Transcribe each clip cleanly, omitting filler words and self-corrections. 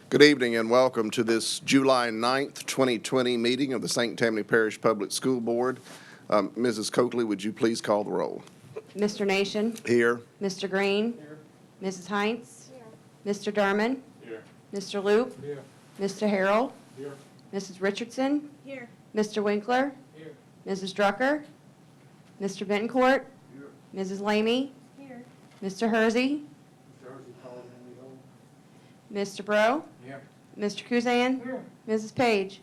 Good evening and welcome to this July 9th, 2020 meeting of the St. Tammany Parish Public School Board. Mrs. Coakley, would you please call the roll? Mr. Nation. Here. Mr. Green. Here. Mrs. Heinz. Here. Mr. Derman. Here. Mr. Loop. Here. Mr. Harrell. Here. Mrs. Richardson. Here. Mr. Winkler. Here. Mrs. Drucker. Mr. Bencourt. Here. Mrs. Lamy. Here. Mr. Hersey. Mr. Bro. Here. Mr. Kuzan. Here. Mrs. Page.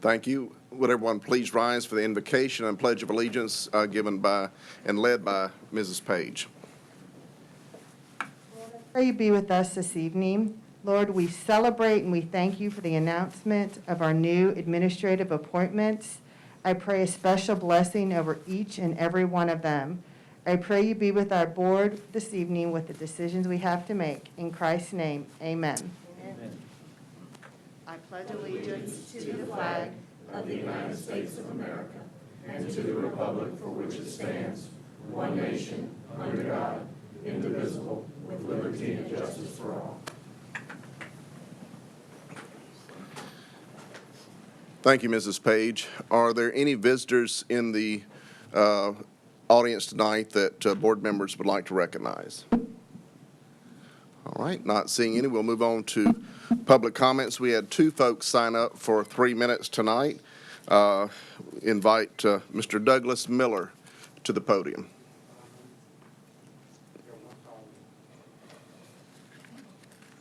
Thank you. Would everyone please rise for the invocation and pledge of allegiance given by and led by Mrs. Page. Pray you be with us this evening. Lord, we celebrate and we thank you for the announcement of our new administrative appointments. I pray a special blessing over each and every one of them. I pray you be with our board this evening with the decisions we have to make. In Christ's name, amen. Amen. I pledge allegiance to the flag of the United States of America and to the republic for which it stands, one nation, under God, indivisible, with liberty and justice for all. Thank you, Mrs. Page. Are there any visitors in the audience tonight that board members would like to recognize? All right, not seeing any, we'll move on to public comments. We had two folks sign up for 3 minutes tonight. Invite Mr. Douglas Miller to the podium.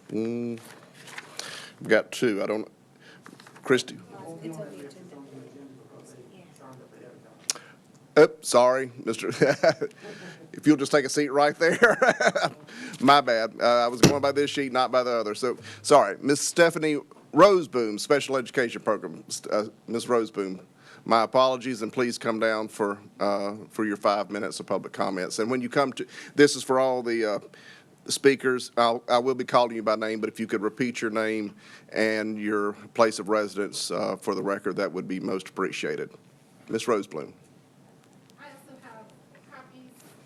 We've got two. I don't, Christy. Oh, sorry, Mr. If you'll just take a seat right there. My bad. I was going by this sheet, not by the other. So, sorry. Miss Stephanie Roseboom, Special Education Program. Miss Roseboom, my apologies, and please come down for your 5 minutes of public comments. And when you come to, this is for all the speakers. I will be calling you by name, but if you could repeat your name and your place of residence for the record, that would be most appreciated. Miss Roseboom.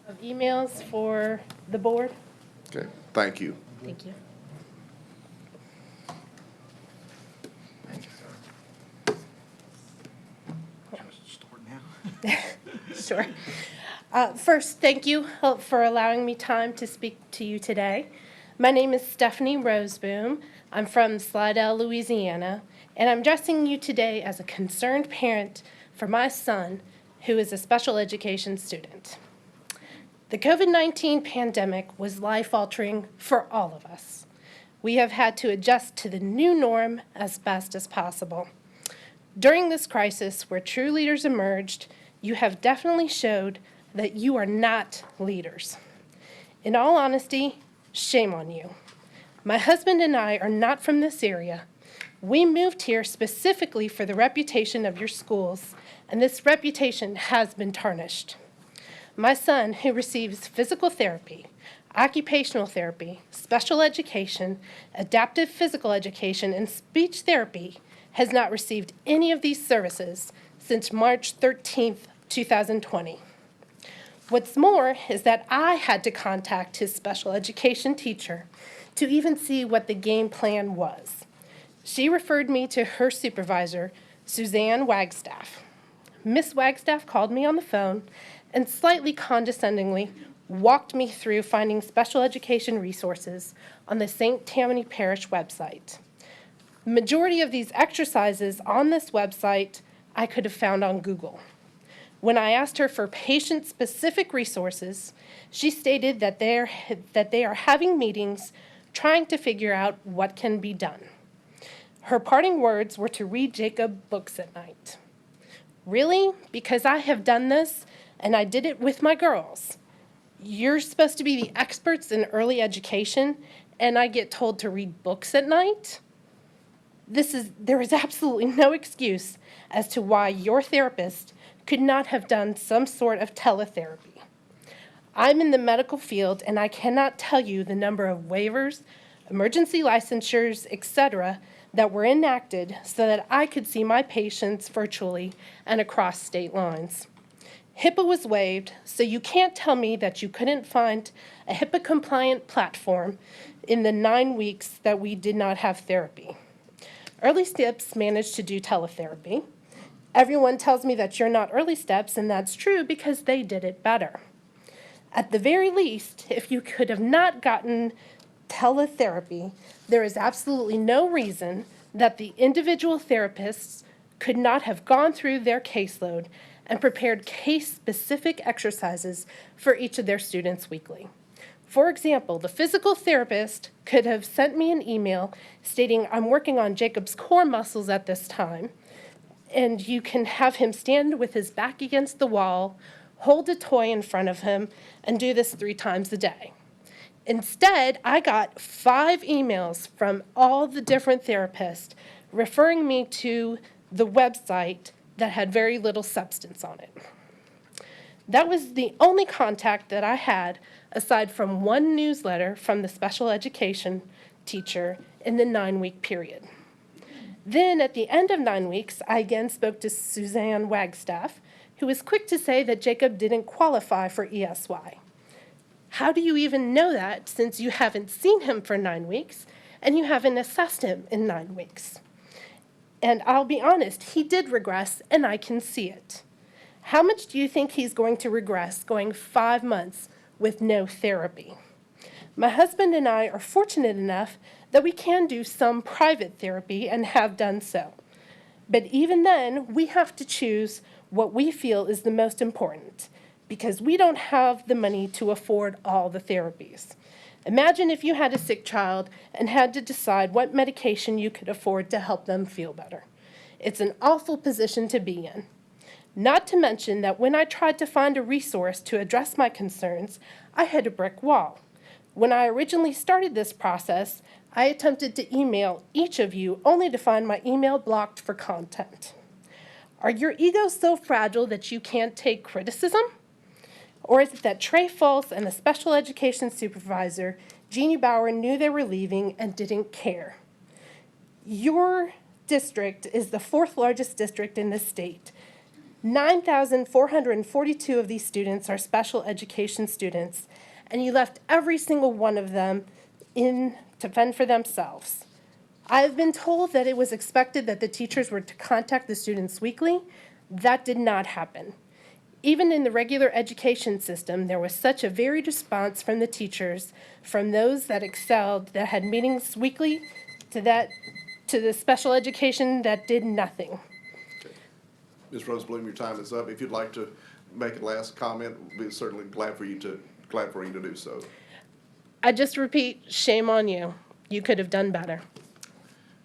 Of emails for the board. Okay, thank you. Thank you. Sure. First, thank you for allowing me time to speak to you today. My name is Stephanie Roseboom. I'm from Slidell, Louisiana, and I'm addressing you today as a concerned parent for my son, who is a special education student. The COVID-19 pandemic was life-altering for all of us. We have had to adjust to the new norm as best as possible. During this crisis, where true leaders emerged, you have definitely showed that you are not leaders. In all honesty, shame on you. My husband and I are not from this area. We moved here specifically for the reputation of your schools, and this reputation has been tarnished. My son, who receives physical therapy, occupational therapy, special education, adaptive physical education, and speech therapy, has not received any of these services since March 13th, 2020. What's more is that I had to contact his special education teacher to even see what the game plan was. She referred me to her supervisor, Suzanne Wagstaff. Miss Wagstaff called me on the phone and slightly condescendingly walked me through finding special education resources on the St. Tammany Parish website. The majority of these exercises on this website I could have found on Google. When I asked her for patient-specific resources, she stated that they are having meetings trying to figure out what can be done. Her parting words were to read Jacob books at night. Really? Because I have done this and I did it with my girls. You're supposed to be the experts in early education, and I get told to read books at night? There is absolutely no excuse as to why your therapist could not have done some sort of teletherapy. I'm in the medical field, and I cannot tell you the number of waivers, emergency licensures, etc., that were enacted so that I could see my patients virtually and across state lines. HIPAA was waived, so you can't tell me that you couldn't find a HIPAA-compliant platform in the 9 weeks that we did not have therapy. Early Steps managed to do teletherapy. Everyone tells me that you're not Early Steps, and that's true because they did it better. At the very least, if you could have not gotten teletherapy, there is absolutely no reason that the individual therapists could not have gone through their caseload and prepared case-specific exercises for each of their students weekly. For example, the physical therapist could have sent me an email stating, I'm working on Jacob's core muscles at this time, and you can have him stand with his back against the wall, hold a toy in front of him, and do this 3 times a day. Instead, I got 5 emails from all the different therapists referring me to the website that had very little substance on it. That was the only contact that I had aside from one newsletter from the special education teacher in the 9-week period. Then at the end of 9 weeks, I again spoke to Suzanne Wagstaff, who was quick to say that Jacob didn't qualify for ESY. How do you even know that since you haven't seen him for 9 weeks and you haven't assessed him in 9 weeks? And I'll be honest, he did regress, and I can see it. How much do you think he's going to regress going 5 months with no therapy? My husband and I are fortunate enough that we can do some private therapy and have done so. But even then, we have to choose what we feel is the most important, because we don't have the money to afford all the therapies. Imagine if you had a sick child and had to decide what medication you could afford to help them feel better. It's an awful position to be in. Not to mention that when I tried to find a resource to address my concerns, I hit a brick wall. When I originally started this process, I attempted to email each of you only to find my email blocked for content. Are your egos so fragile that you can't take criticism? Or is it that Trey Lyles and the special education supervisor, Jeannie Bauer, knew they were leaving and didn't care? Your district is the 4th largest district in the state. 9,442 of these students are special education students, and you left every single one of them in to fend for themselves. I have been told that it was expected that the teachers were to contact the students weekly. That did not happen. Even in the regular education system, there was such a varied response from the teachers, from those that excelled, that had meetings weekly, to the special education that did nothing. Ms. Rosebloom, your time is up. If you'd like to make a last comment, we'd be certainly glad for you to do so. I just repeat, shame on you. You could have done better.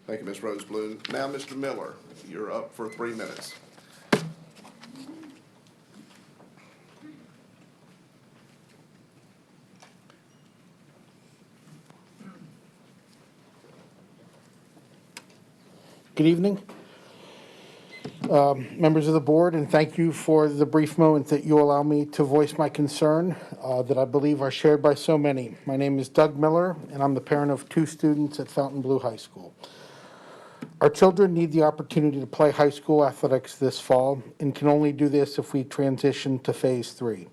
Thank you, Ms. Rosebloom. Now, Mr. Miller, you're up for 3 minutes. Good evening, members of the board, and thank you for the brief moment that you allow me to voice my concern that I believe are shared by so many. My name is Doug Miller, and I'm the parent of 2 students at Fontainebleau High School. Our children need the opportunity to play high school athletics this fall and can only do this if we transition to Phase 3.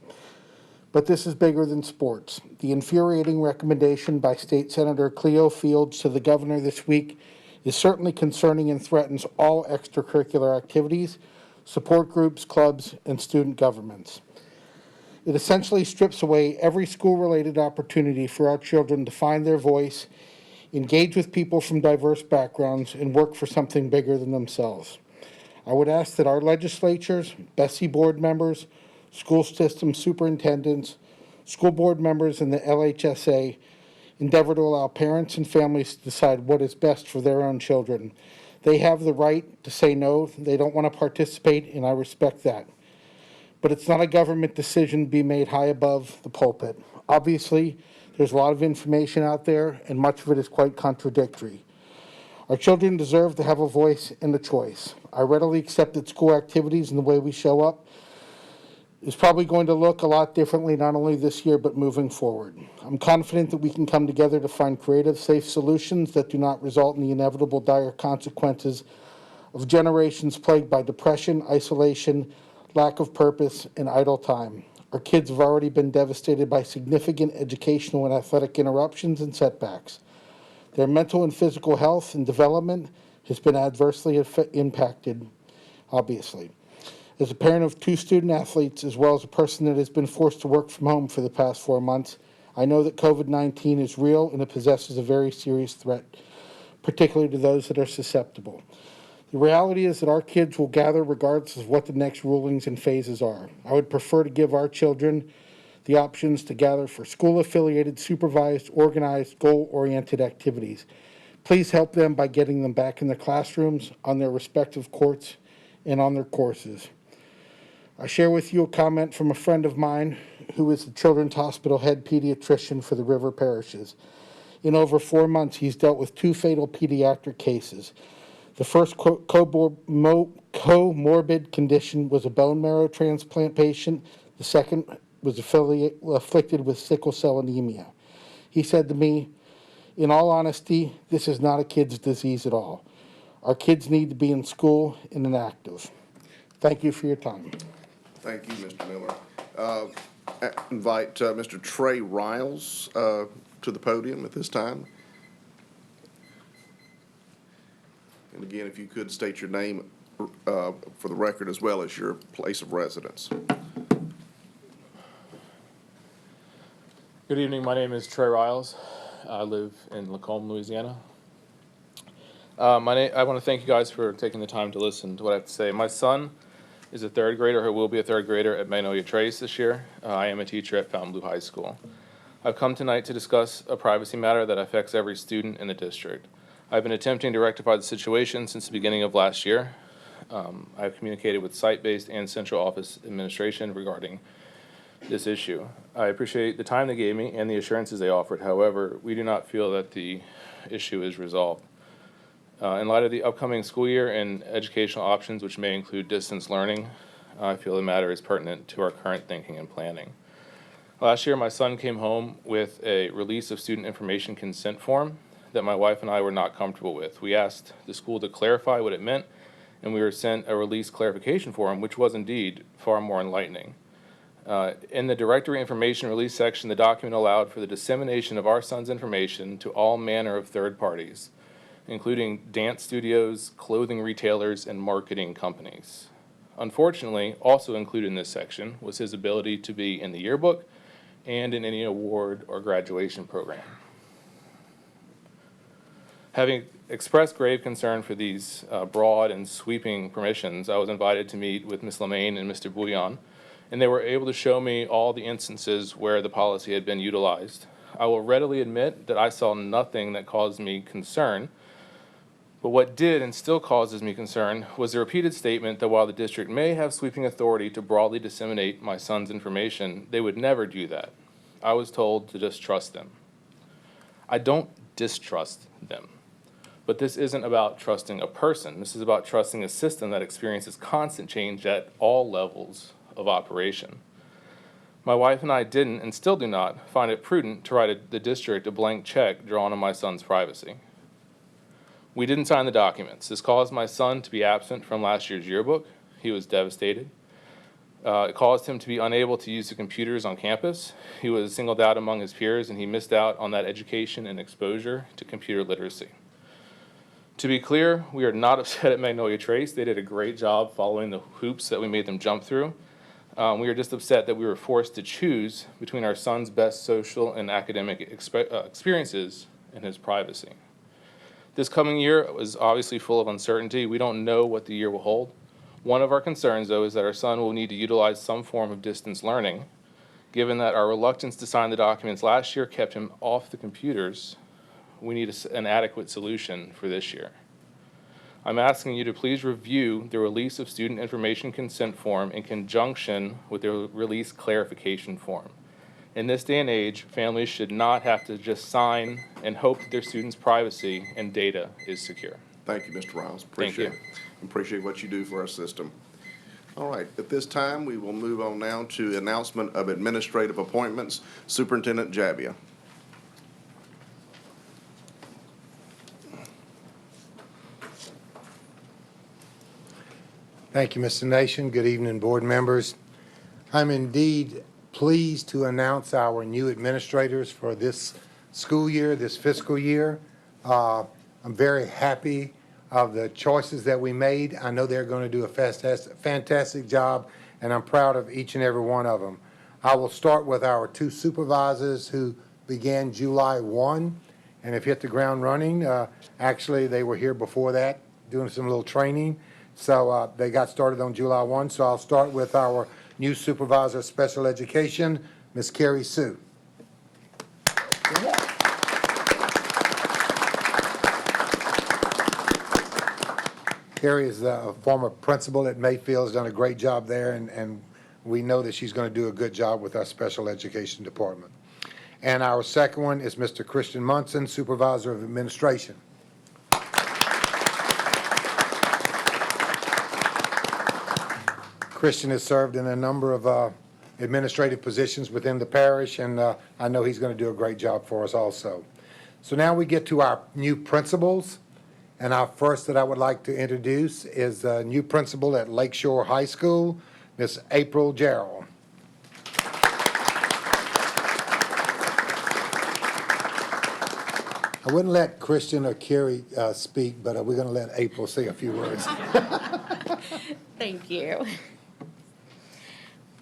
But this is bigger than sports. The infuriating recommendation by State Senator Cleo Fields to the governor this week is certainly concerning and threatens all extracurricular activities, support groups, clubs, and student governments. It essentially strips away every school-related opportunity for our children to find their voice, engage with people from diverse backgrounds, and work for something bigger than themselves. I would ask that our legislatures, BESI board members, school system superintendents, school board members, and the LHSA endeavor to allow parents and families to decide what is best for their own children. They have the right to say no. They don't want to participate, and I respect that. But it's not a government decision to be made high above the pulpit. Obviously, there's a lot of information out there, and much of it is quite contradictory. Our children deserve to have a voice and a choice. I readily accept that school activities and the way we show up is probably going to look a lot differently, not only this year, but moving forward. I'm confident that we can come together to find creative, safe solutions that do not result in the inevitable dire consequences of generations plagued by depression, isolation, lack of purpose, and idle time. Our kids have already been devastated by significant educational and athletic interruptions and setbacks. Their mental and physical health and development has been adversely impacted, obviously. As a parent of 2 student athletes, as well as a person that has been forced to work from home for the past 4 months, I know that COVID-19 is real and it possesses a very serious threat, particularly to those that are susceptible. The reality is that our kids will gather regardless of what the next rulings and phases are. I would prefer to give our children the options to gather for school-affiliated, supervised, organized, goal-oriented activities. Please help them by getting them back in their classrooms, on their respective courts, and on their courses. I share with you a comment from a friend of mine who is the Children's Hospital head pediatrician for the River Parishes. In over 4 months, he's dealt with 2 fatal pediatric cases. The first comorbid condition was a bone marrow transplant patient. The second was afflicted with sickle cell anemia. He said to me, in all honesty, this is not a kid's disease at all. Our kids need to be in school and inactive. Thank you for your time. Thank you, Mr. Miller. Invite Mr. Trey Lyles to the podium at this time. And again, if you could state your name for the record as well as your place of residence. Good evening. My name is Trey Lyles. I live in Lacombe, Louisiana. I want to thank you guys for taking the time to listen to what I have to say. My son is a 3rd grader, who will be a 3rd grader at Magnolia Trace this year. I am a teacher at Fountain Blue High School. I've come tonight to discuss a privacy matter that affects every student in the district. I've been attempting to rectify the situation since the beginning of last year. I've communicated with site-based and central office administration regarding this issue. I appreciate the time they gave me and the assurances they offered. However, we do not feel that the issue is resolved. In light of the upcoming school year and educational options, which may include distance learning, I feel the matter is pertinent to our current thinking and planning. Last year, my son came home with a release of student information consent form that my wife and I were not comfortable with. We asked the school to clarify what it meant, and we were sent a release clarification form, which was indeed far more enlightening. In the directory information release section, the document allowed for the dissemination of our son's information to all manner of third parties, including dance studios, clothing retailers, and marketing companies. Unfortunately, also included in this section was his ability to be in the yearbook and in any award or graduation program. Having expressed grave concern for these broad and sweeping permissions, I was invited to meet with Ms. Lemaine and Mr. Bouillon, and they were able to show me all the instances where the policy had been utilized. I will readily admit that I saw nothing that caused me concern, but what did and still causes me concern was the repeated statement that while the district may have sweeping authority to broadly disseminate my son's information, they would never do that. I was told to just trust them. I don't distrust them, but this isn't about trusting a person. This is about trusting a system that experiences constant change at all levels of operation. My wife and I didn't and still do not find it prudent to write the district a blank check drawn on my son's privacy. We didn't sign the documents. This caused my son to be absent from last year's yearbook. He was devastated. It caused him to be unable to use the computers on campus. He was singled out among his peers, and he missed out on that education and exposure to computer literacy. To be clear, we are not upset at Magnolia Trace. They did a great job following the hoops that we made them jump through. We are just upset that we were forced to choose between our son's best social and academic experiences and his privacy. This coming year was obviously full of uncertainty. We don't know what the year will hold. One of our concerns, though, is that our son will need to utilize some form of distance learning. Given that our reluctance to sign the documents last year kept him off the computers, we need an adequate solution for this year. I'm asking you to please review the release of student information consent form in conjunction with the release clarification form. In this day and age, families should not have to just sign and hope that their students' privacy and data is secure. Thank you, Mr. Riles. Thank you. Appreciate what you do for our system. All right, at this time, we will move on now to announcement of administrative appointments. Superintendent Jabbia. Thank you, Mr. Nation. Good evening, board members. I'm indeed pleased to announce our new administrators for this school year, this fiscal year. I'm very happy of the choices that we made. I know they're going to do a fantastic job, and I'm proud of each and every one of them. I will start with our two supervisors who began July 1 and have hit the ground running. Actually, they were here before that doing some little training. So they got started on July 1. So I'll start with our new supervisor of special education, Ms. Carrie Sue. Carrie is a former principal at Mayfield, has done a great job there, and we know that she's going to do a good job with our special education department. And our second one is Mr. Christian Munson, supervisor of administration. Christian has served in a number of administrative positions within the parish, and I know he's going to do a great job for us also. So now we get to our new principals, and our first that I would like to introduce is a new principal at Lakeshore High School, Miss April Gerald. I wouldn't let Christian or Carrie speak, but we're going to let April say a few words. Thank you.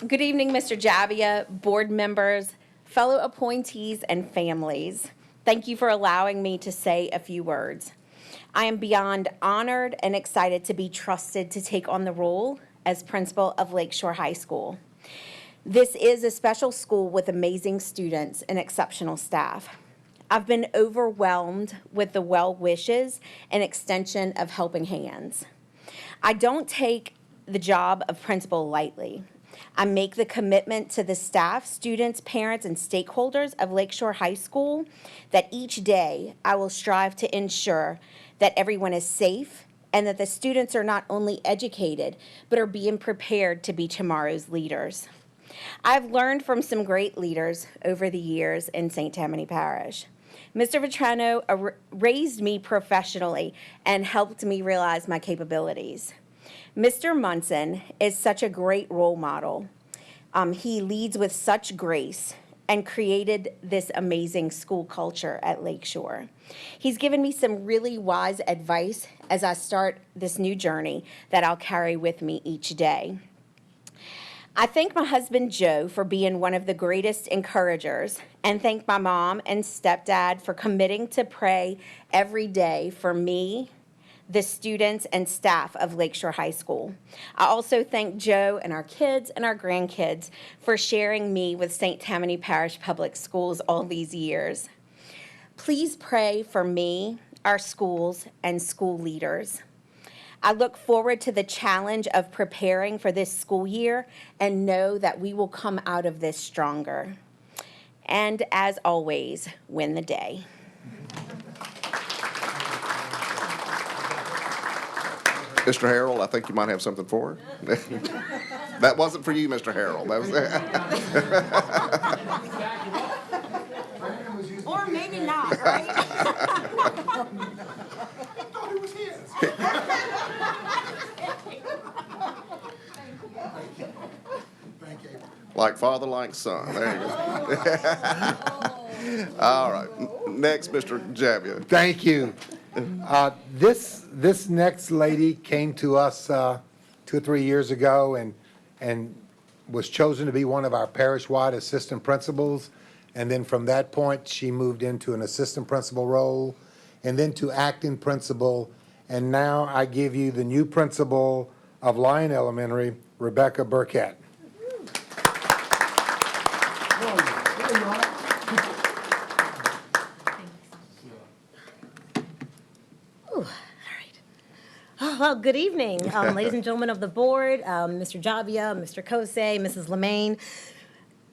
Good evening, Mr. Javia, board members, fellow appointees, and families. Thank you for allowing me to say a few words. I am beyond honored and excited to be trusted to take on the role as principal of Lakeshore High School. This is a special school with amazing students and exceptional staff. I've been overwhelmed with the well wishes and extension of helping hands. I don't take the job of principal lightly. I make the commitment to the staff, students, parents, and stakeholders of Lakeshore High School that each day I will strive to ensure that everyone is safe and that the students are not only educated, but are being prepared to be tomorrow's leaders. I've learned from some great leaders over the years in St. Tammany Parish. Mr. Vetrano raised me professionally and helped me realize my capabilities. Mr. Munson is such a great role model. He leads with such grace and created this amazing school culture at Lakeshore. He's given me some really wise advice as I start this new journey that I'll carry with me each day. I thank my husband, Joe, for being one of the greatest encouragers, and thank my mom and stepdad for committing to pray every day for me, the students and staff of Lakeshore High School. I also thank Joe and our kids and our grandkids for sharing me with St. Tammany Parish Public Schools all these years. Please pray for me, our schools, and school leaders. I look forward to the challenge of preparing for this school year and know that we will come out of this stronger. And as always, win the day. Mr. Harrell, I think you might have something for her. That wasn't for you, Mr. Harrell. That was. Or maybe not, right? Like father, like son. There you go. All right. Next, Mr. Javia. Thank you. This next lady came to us 2 or 3 years ago and was chosen to be one of our parish-wide assistant principals. And then from that point, she moved into an assistant principal role and then to acting principal. And now I give you the new principal of Lyon Elementary, Rebecca Burkett. Well, good evening, ladies and gentlemen of the board, Mr. Javia, Mr. Kosei, Mrs. Lemaine.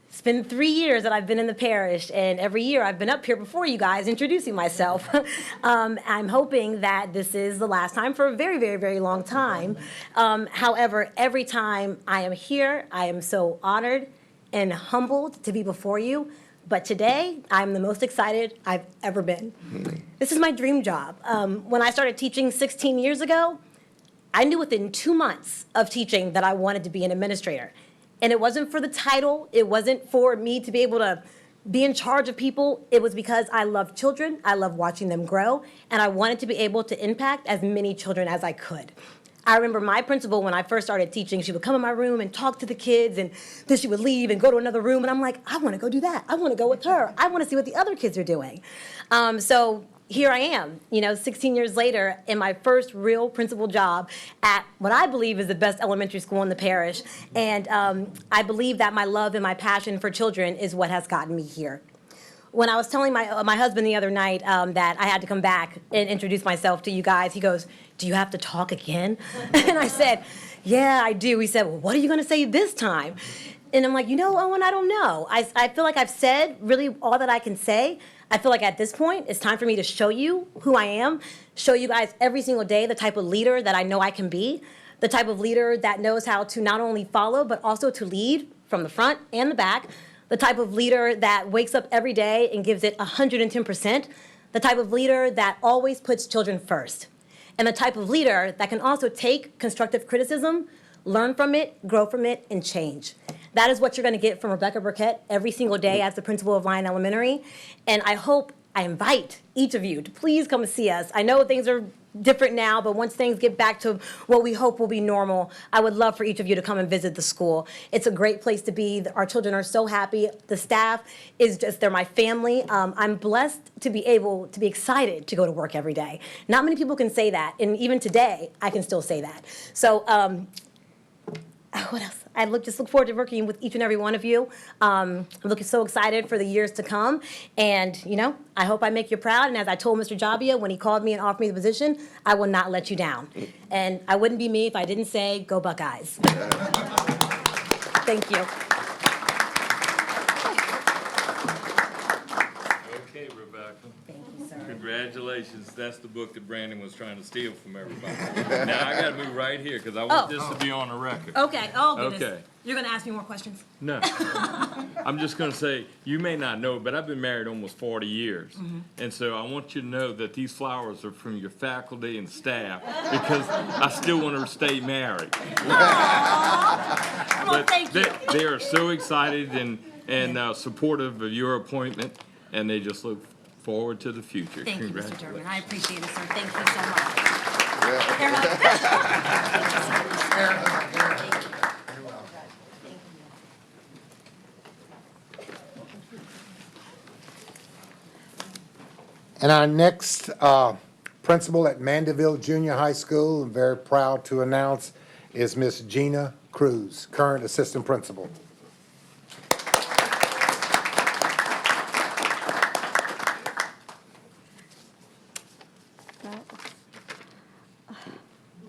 It's been 3 years that I've been in the parish, and every year I've been up here before you guys introducing myself. I'm hoping that this is the last time for a very, very, very long time. However, every time I am here, I am so honored and humbled to be before you. But today, I'm the most excited I've ever been. This is my dream job. When I started teaching 16 years ago, I knew within 2 months of teaching that I wanted to be an administrator. And it wasn't for the title, it wasn't for me to be able to be in charge of people. It was because I love children, I love watching them grow, and I wanted to be able to impact as many children as I could. I remember my principal, when I first started teaching, she would come in my room and talk to the kids, and then she would leave and go to another room, and I'm like, I want to go do that. I want to go with her. I want to see what the other kids are doing. So here I am, 16 years later, in my first real principal job at what I believe is the best elementary school in the parish. And I believe that my love and my passion for children is what has gotten me here. When I was telling my husband the other night that I had to come back and introduce myself to you guys, he goes, "Do you have to talk again?" And I said, "Yeah, I do." He said, "Well, what are you going to say this time?" And I'm like, Owen, I don't know. I feel like I've said really all that I can say. I feel like at this point, it's time for me to show you who I am, show you guys every single day the type of leader that I know I can be, the type of leader that knows how to not only follow, but also to lead from the front and the back, the type of leader that wakes up every day and gives it 110%, the type of leader that always puts children first, and the type of leader that can also take constructive criticism, learn from it, grow from it, and change. That is what you're going to get from Rebecca Burkett every single day as the principal of Lyon Elementary. And I invite each of you to please come and see us. I know things are different now, but once things get back to what we hope will be normal, I would love for each of you to come and visit the school. It's a great place to be. Our children are so happy. The staff they're my family. I'm blessed to be able to be excited to go to work every day. Not many people can say that, and even today, I can still say that. So, what else? I just look forward to working with each and every one of you. I'm looking so excited for the years to come. And, I hope I make you proud. And as I told Mr. Jabia when he called me and offered me the position, I will not let you down. And I wouldn't be me if I didn't say, go Buckeyes. Thank you. Okay, Rebecca. Thank you, sir. Congratulations. That's the book that Brandon was trying to steal from everybody. Now, I got to move right here because I want this to be on the record. Okay. Oh, goodness. Okay. You're going to ask me more questions? No. I'm just going to say, you may not know, but I've been married almost 40 years. And so I want you to know that these flowers are from your faculty and staff because I still want to stay married. Well, thank you. They are so excited and supportive of your appointment, and they just look forward to the future. Thank you, Mr. Congratulations. Chairman. I appreciate it, sir. Thank you so much. Air hug. And our next principal at Mandeville Junior High School, I'm very proud to announce, is Miss Gina Cruz, current assistant principal.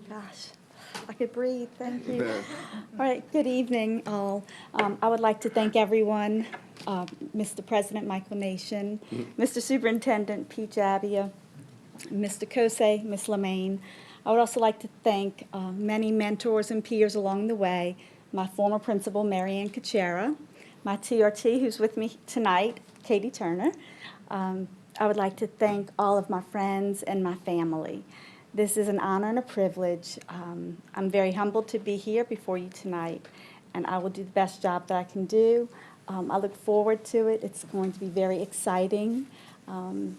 Gosh, I could breathe, thank you. All right, good evening, all. I would like to thank everyone, Mr. President Michael Nation, Mr. Superintendent Pete Jabia, Mr. Kosei, Ms. Lemaine. I would also like to thank many mentors and peers along the way, my former principal, Marianne Kuchera, my TRT, who's with me tonight, Katie Turner. I would like to thank all of my friends and my family. This is an honor and a privilege. I'm very humbled to be here before you tonight, and I will do the best job that I can do. I look forward to it. It's going to be very exciting, and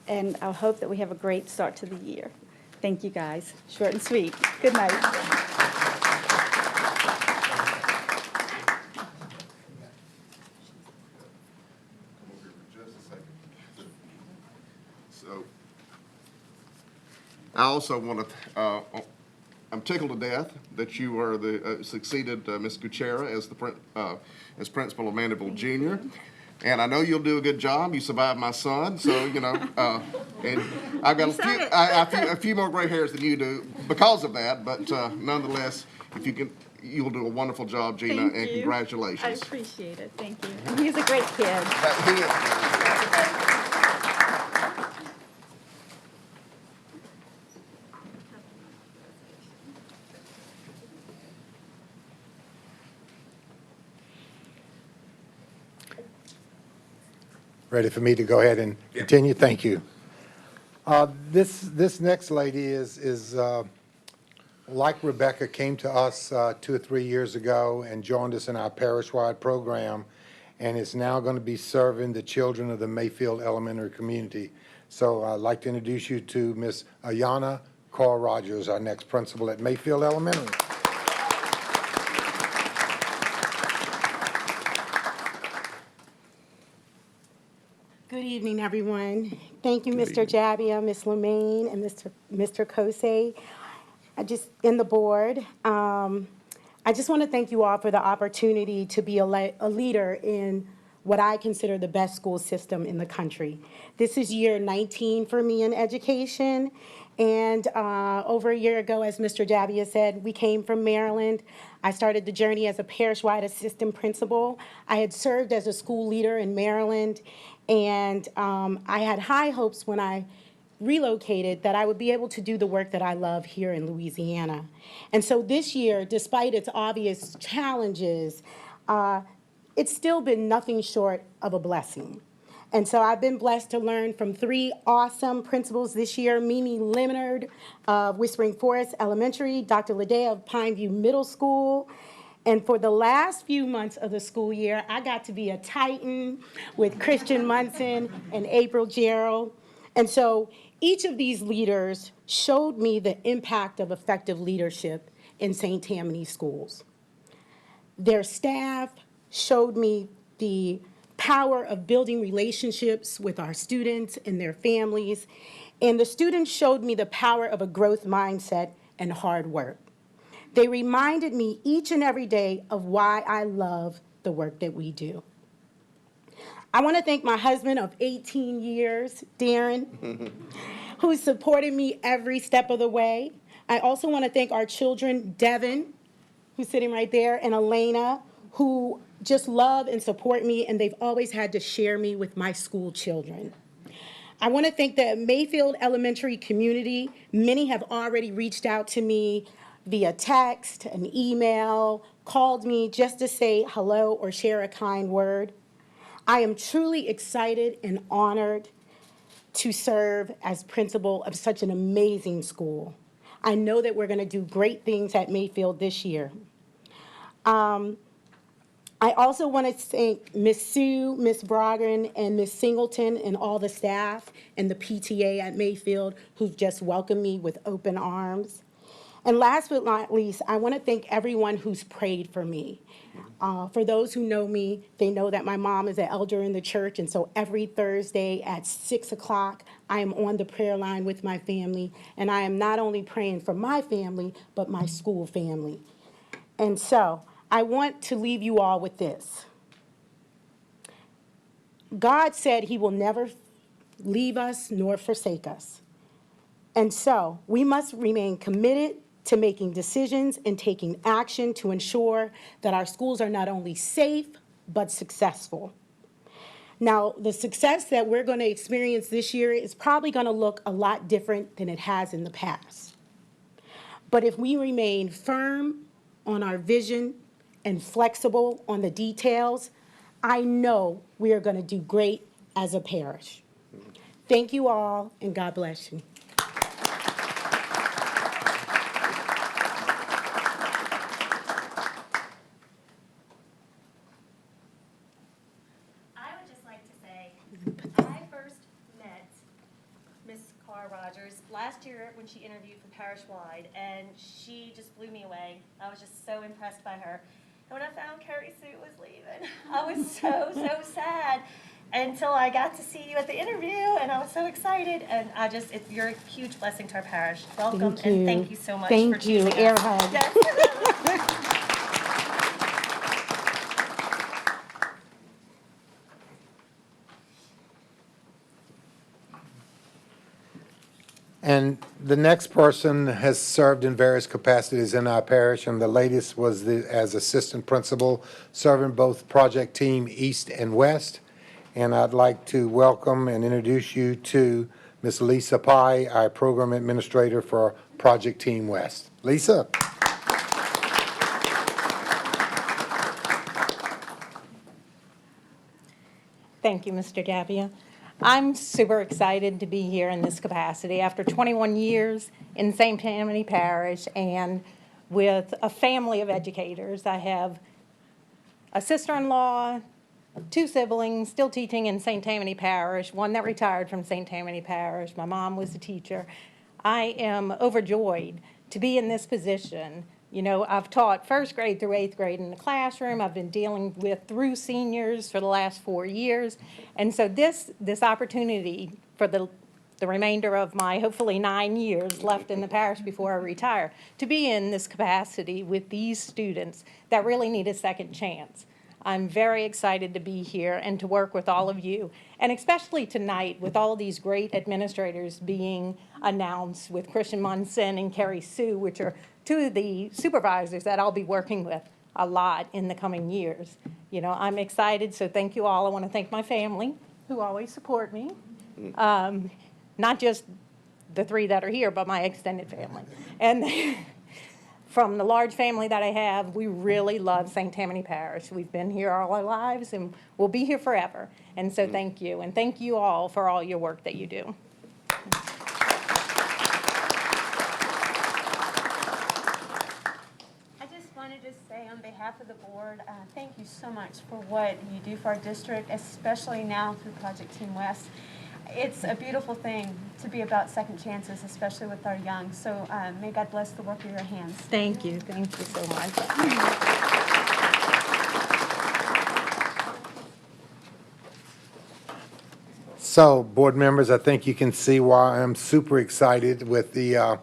I hope that we have a great start to the year. Thank you, guys. Short and sweet. Good night. So, I also want to, I'm tickled to death that you are succeeded Ms. Kuchera as principal of Mandeville Junior. And I know you'll do a good job. You survived my son, so, and I've got a few more gray hairs than you do because of that, but nonetheless, if you can, you'll do a wonderful job, Gina, Thank and you. congratulations. I appreciate it. Thank you. And he's a great kid. Ready for me to go ahead and continue? Thank you. This next lady is like Rebecca, came to us 2 or 3 years ago and joined us in our parish-wide program, and is now going to be serving the children of the Mayfield Elementary community. So I'd like to introduce you to Miss Ayana Carl Rogers, our next principal at Mayfield Elementary. Good evening, everyone. Thank you, Mr. Jabbia, Ms. Lemaine, and Mr. Kosei, and the board. I just want to thank you all for the opportunity to be a leader in what I consider the best school system in the country. This is year 19 for me in education, and over a year ago, as Mr. Jabbia said, we came from Maryland. I started the journey as a parish-wide assistant principal. I had served as a school leader in Maryland, and I had high hopes when I relocated that I would be able to do the work that I love here in Louisiana. And so this year, despite its obvious challenges, it's still been nothing short of a blessing. And so I've been blessed to learn from 3 awesome principals this year: Mimi Leonard of Whispering Forest Elementary, Dr. Ledea of Pineview Middle School. And for the last few months of the school year, I got to be a Titan with Christian Munson and April Gerald. And so each of these leaders showed me the impact of effective leadership in St. Tammany schools. Their staff showed me the power of building relationships with our students and their families, and the students showed me the power of a growth mindset and hard work. They reminded me each and every day of why I love the work that we do. I want to thank my husband of 18 years, Darren, who supported me every step of the way. I also want to thank our children, Devin, who's sitting right there, and Elena, who just love and support me, and they've always had to share me with my school children. I want to thank the Mayfield Elementary community. Many have already reached out to me via text, an email, called me just to say hello or share a kind word. I am truly excited and honored to serve as principal of such an amazing school. I know that we're going to do great things at Mayfield this year. I also want to thank Ms. Sue, Ms. Brogren, and Ms. Singleton, and all the staff and the PTA at Mayfield who've just welcomed me with open arms. And last but not least, I want to thank everyone who's prayed for me. For those who know me, they know that my mom is an elder in the church, and so every Thursday at 6 o'clock, I am on the prayer line with my family, and I am not only praying for my family, but my school family. And so I want to leave you all with this. God said he will never leave us nor forsake us. And so we must remain committed to making decisions and taking action to ensure that our schools are not only safe, but successful. Now, the success that we're going to experience this year is probably going to look a lot different than it has in the past. But if we remain firm on our vision and flexible on the details, I know we are going to do great as a parish. Thank you all, and God bless you. I would just like to say, I first met Miss Carl Rogers last year when she interviewed for Parish Wide, and she just blew me away. I was just so impressed by her. And when I found Carrie Sue was leaving, I was so sad until I got to see you at the interview, and I was so excited. And you're a huge blessing to our parish. Welcome, and thank you so much for choosing us. Thank you. Air hug. Yes. And the next person has served in various capacities in our parish, and the latest was as assistant principal, serving both Project Team East and West. And I'd like to welcome and introduce you to Ms. Lisa Pye, our program administrator for Project Team West. Lisa. Thank you, Mr. Jabbia. I'm super excited to be here in this capacity after 21 years in St. Tammany Parish and with a family of educators. I have a sister-in-law, 2 siblings still teaching in St. Tammany Parish, one that retired from St. Tammany Parish. My mom was a teacher. I am overjoyed to be in this position. You know, I've taught 1st grade through 8th grade in the classroom. I've been dealing with through seniors for the last 4 years. And so this opportunity for the remainder of my hopefully 9 years left in the parish before I retire, to be in this capacity with these students that really need a second chance. I'm very excited to be here and to work with all of you, and especially tonight with all these great administrators being announced with Christian Munson and Carrie Sue, which are 2 of the supervisors that I'll be working with a lot in the coming years. You know, I'm excited, so thank you all. I want to thank my family, who always support me. Not just the 3 that are here, but my extended family. And from the large family that I have, we really love St. Tammany Parish. We've been here all our lives, and we'll be here forever. And so thank you, and thank you all for all your work that you do. I just wanted to say on behalf of the board, thank you so much for what you do for our district, especially now through Project Team West. It's a beautiful thing to be about second chances, especially with our young. So may God bless the work of your hands. Thank you so much. So, board members, I think you can see why I'm super excited with the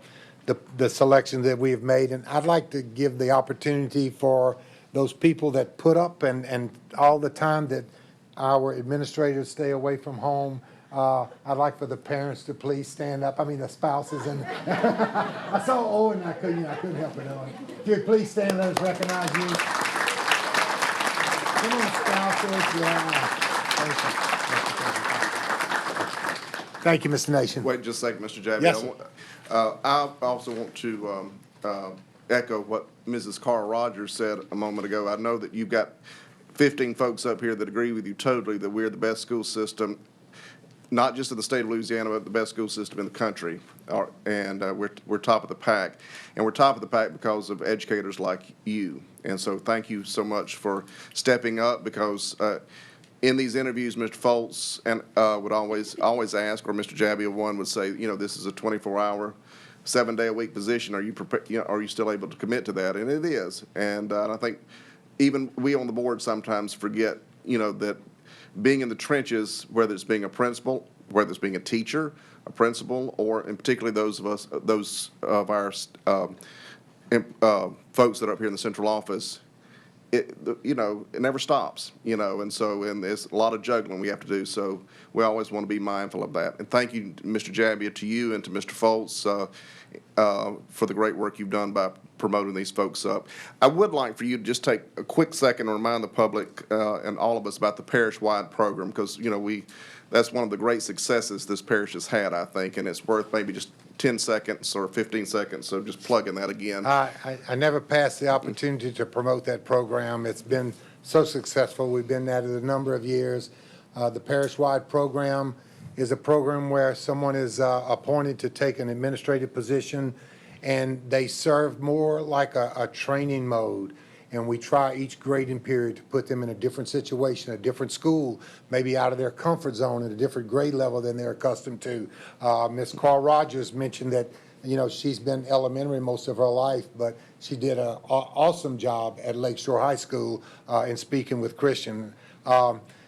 selection that we have made. And I'd like to give the opportunity for those people that put up and all the time that our administrators stay away from home. I'd like for the parents to please stand up. I mean, the spouses and I saw Owen. I couldn't help it. Owen, if you'd please stand, let us recognize you. Come on, spouses. Yeah. Thank you, Mr. Nation. Wait just a second, Mr. Javier. Yes, sir. I also want to echo what Mrs. Carl Rogers said a moment ago. I know that you've got 15 folks up here that agree with you totally that we're the best school system, not just in the state of Louisiana, but the best school system in the country. And we're top of the pack. And we're top of the pack because of educators like you. And so thank you so much for stepping up, because in these interviews, Mr. Foltz and would always ask, or Mr. Jabbia one would say, you know, this is a 24-hour, 7-day-a-week position. Are you prepared? You know, are you still able to commit to that? And it is. And I think even we on the board sometimes forget, you know, that being in the trenches, whether it's being a principal, whether it's being a teacher, a principal, or and particularly those of our folks that are up here in the central office, it never stops, and so, and there's a lot of juggling we have to do, so we always want to be mindful of that. And thank you, Mr. Jabbia, to you and to Mr. Foltz for the great work you've done by promoting these folks up. I would like for you to just take a quick second and remind the public and all of us about the parish-wide program, because, that's one of the great successes this parish has had, I think, and it's worth maybe just 10 seconds or 15 seconds, so just plugging that again. I never passed the opportunity to promote that program. It's been so successful. We've been at it a number of years. The parish-wide program is a program where someone is appointed to take an administrative position, and they serve more like a training mode. And we try each grading period to put them in a different situation, a different school, maybe out of their comfort zone at a different grade level than they're accustomed to. Ms. Carl Rogers mentioned that, she's been elementary most of her life, but she did an awesome job at Lakeshore High School in speaking with Christian.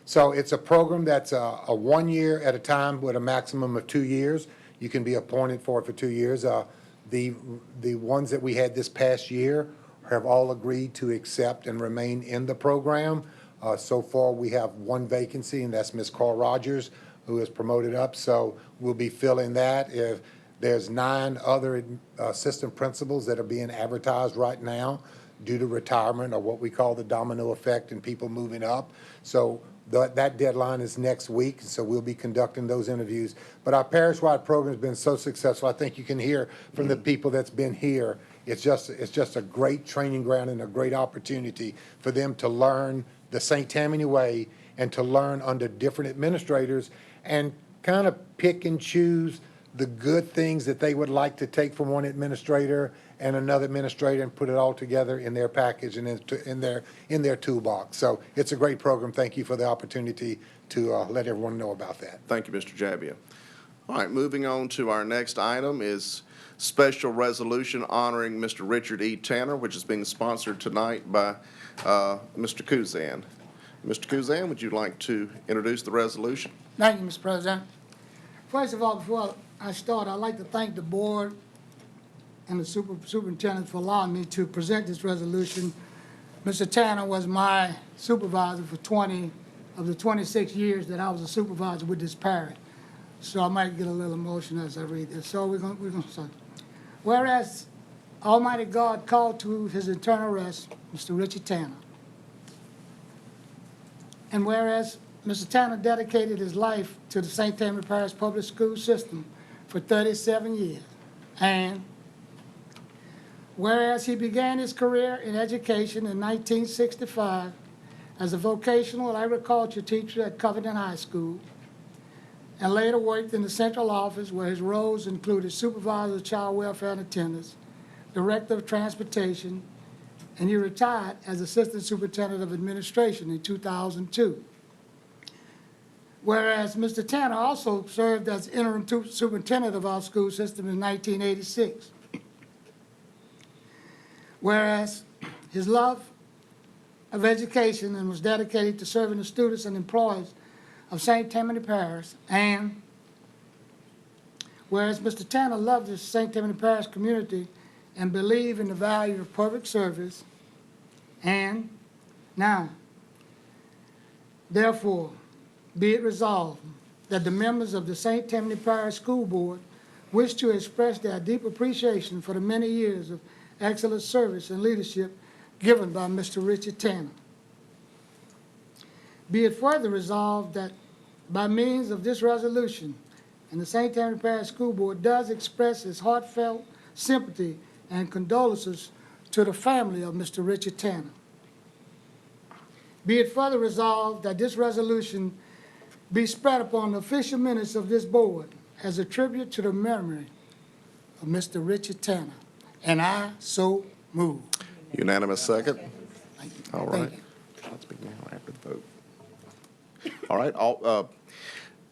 So it's a program that's a 1 year at a time with a maximum of 2 years. You can be appointed for 2 years. The ones that we had this past year have all agreed to accept and remain in the program. So far, we have 1 vacancy, and that's Ms. Carl Rogers, who is promoted up. So we'll be filling that. If there's 9 other assistant principals that are being advertised right now due to retirement, or what we call the domino effect and people moving up. So that deadline is next week, so we'll be conducting those interviews. But our parish-wide program has been so successful. I think you can hear from the people that's been here. It's just a great training ground and a great opportunity for them to learn the St. Tammany way and to learn under different administrators and kind of pick and choose the good things that they would like to take from one administrator and another administrator and put it all together in their package and in their toolbox. So it's a great program. Thank you for the opportunity to let everyone know about that. Thank you, Mr. Jabbia. All right, moving on to our next item is special resolution honoring Mr. Richard E. Tanner, which is being sponsored tonight by Mr. Kuzan. Mr. Kuzan, would you like to introduce the resolution? Thank you, Mr. President. First of all, before I start, I'd like to thank the board and the superintendent for allowing me to present this resolution. Mr. Tanner was my supervisor for 20 of the 26 years that I was a supervisor with this parish. So I might get a little emotional as I read this. So we're gonna start. Whereas Almighty God called to his eternal rest Mr. Richard Tanner. And whereas Mr. Tanner dedicated his life to the St. Tammany Parish Public School System for 37 years. And whereas he began his career in education in 1965 as a vocational agriculture teacher at Covington High School, and later worked in the central office where his roles included supervisor of child welfare and attendance, director of transportation, and he retired as assistant superintendent of administration in 2002. Whereas Mr. Tanner also served as interim superintendent of our school system in 1986. Whereas his love of education and was dedicated to serving the students and employees of St. Tammany Parish, and whereas Mr. Tanner loved the St. Tammany Parish community and believed in the value of public service, and now, therefore, be it resolved that the members of the St. Tammany Parish School Board wish to express their deep appreciation for the many years of excellent service and leadership given by Mr. Richard Tanner. Be it further resolved that by means of this resolution, and the St. Tammany Parish School Board does express its heartfelt sympathy and condolences to the family of Mr. Richard Tanner. Be it further resolved that this resolution be spread upon the official minutes of this board as a tribute to the memory of Mr. Richard Tanner. And I so move. Unanimous second? Thank you. All right. Thank you. Let's begin after the vote. All right, all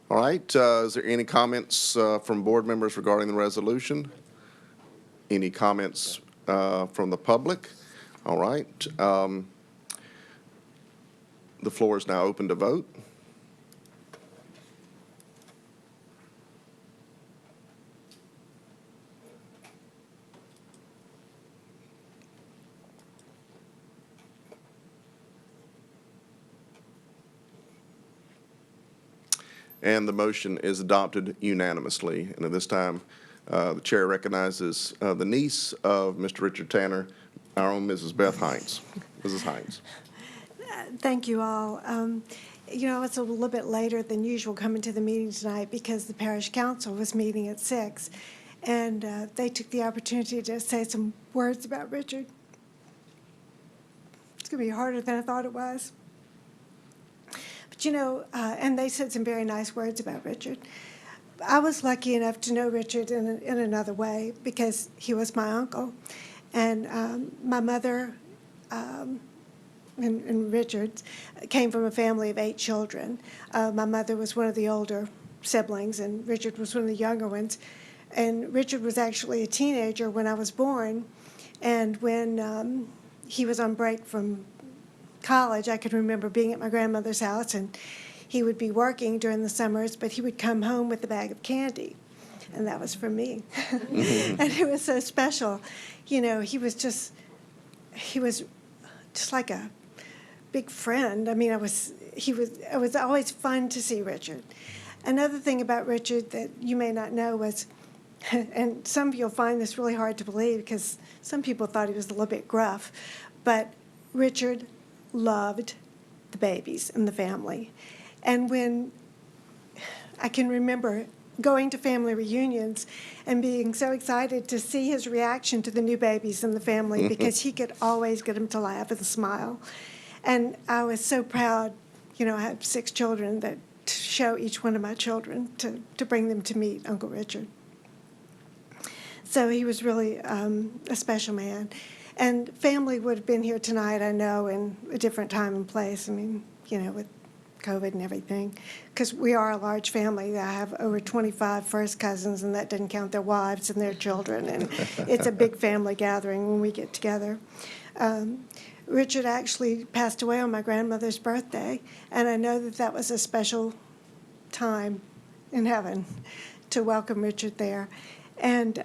right, is there any comments from board members regarding the resolution? Any comments from the public? All right. The floor is now open to vote. And the motion is adopted unanimously. And at this time, the chair recognizes the niece of Mr. Richard Tanner, our own Mrs. Beth Hines. Mrs. Hines. Thank you all. You know, it's a little bit later than usual coming to the meeting tonight because the parish council was meeting at 6. And they took the opportunity to say some words about Richard. It's going to be harder than I thought it was. But, you know, and they said some very nice words about Richard. I was lucky enough to know Richard in another way because he was my uncle. And my mother and Richard came from a family of 8 children. My mother was one of the older siblings, and Richard was one of the younger ones. And Richard was actually a teenager when I was born. And when he was on break from college, I could remember being at my grandmother's house, and he would be working during the summers, but he would come home with a bag of candy, and that was for me. And it was so special. You know, he was just like a big friend. I mean, it was always fun to see Richard. Another thing about Richard that you may not know was, and some of you'll find this really hard to believe because some people thought he was a little bit gruff, but Richard loved the babies and the family. And when I can remember going to family reunions and being so excited to see his reaction to the new babies in the family because he could always get them to laugh and smile. And I was so proud, you know, I have 6 children, that to show each one of my children, to bring them to meet Uncle Richard. So he was really a special man. And family would have been here tonight, I know, in a different time and place. I mean, you know, with COVID and everything, because we are a large family. I have over 25 first cousins, and that doesn't count their wives and their children. And it's a big family gathering when we get together. Richard actually passed away on my grandmother's birthday, and I know that that was a special time in heaven to welcome Richard there. And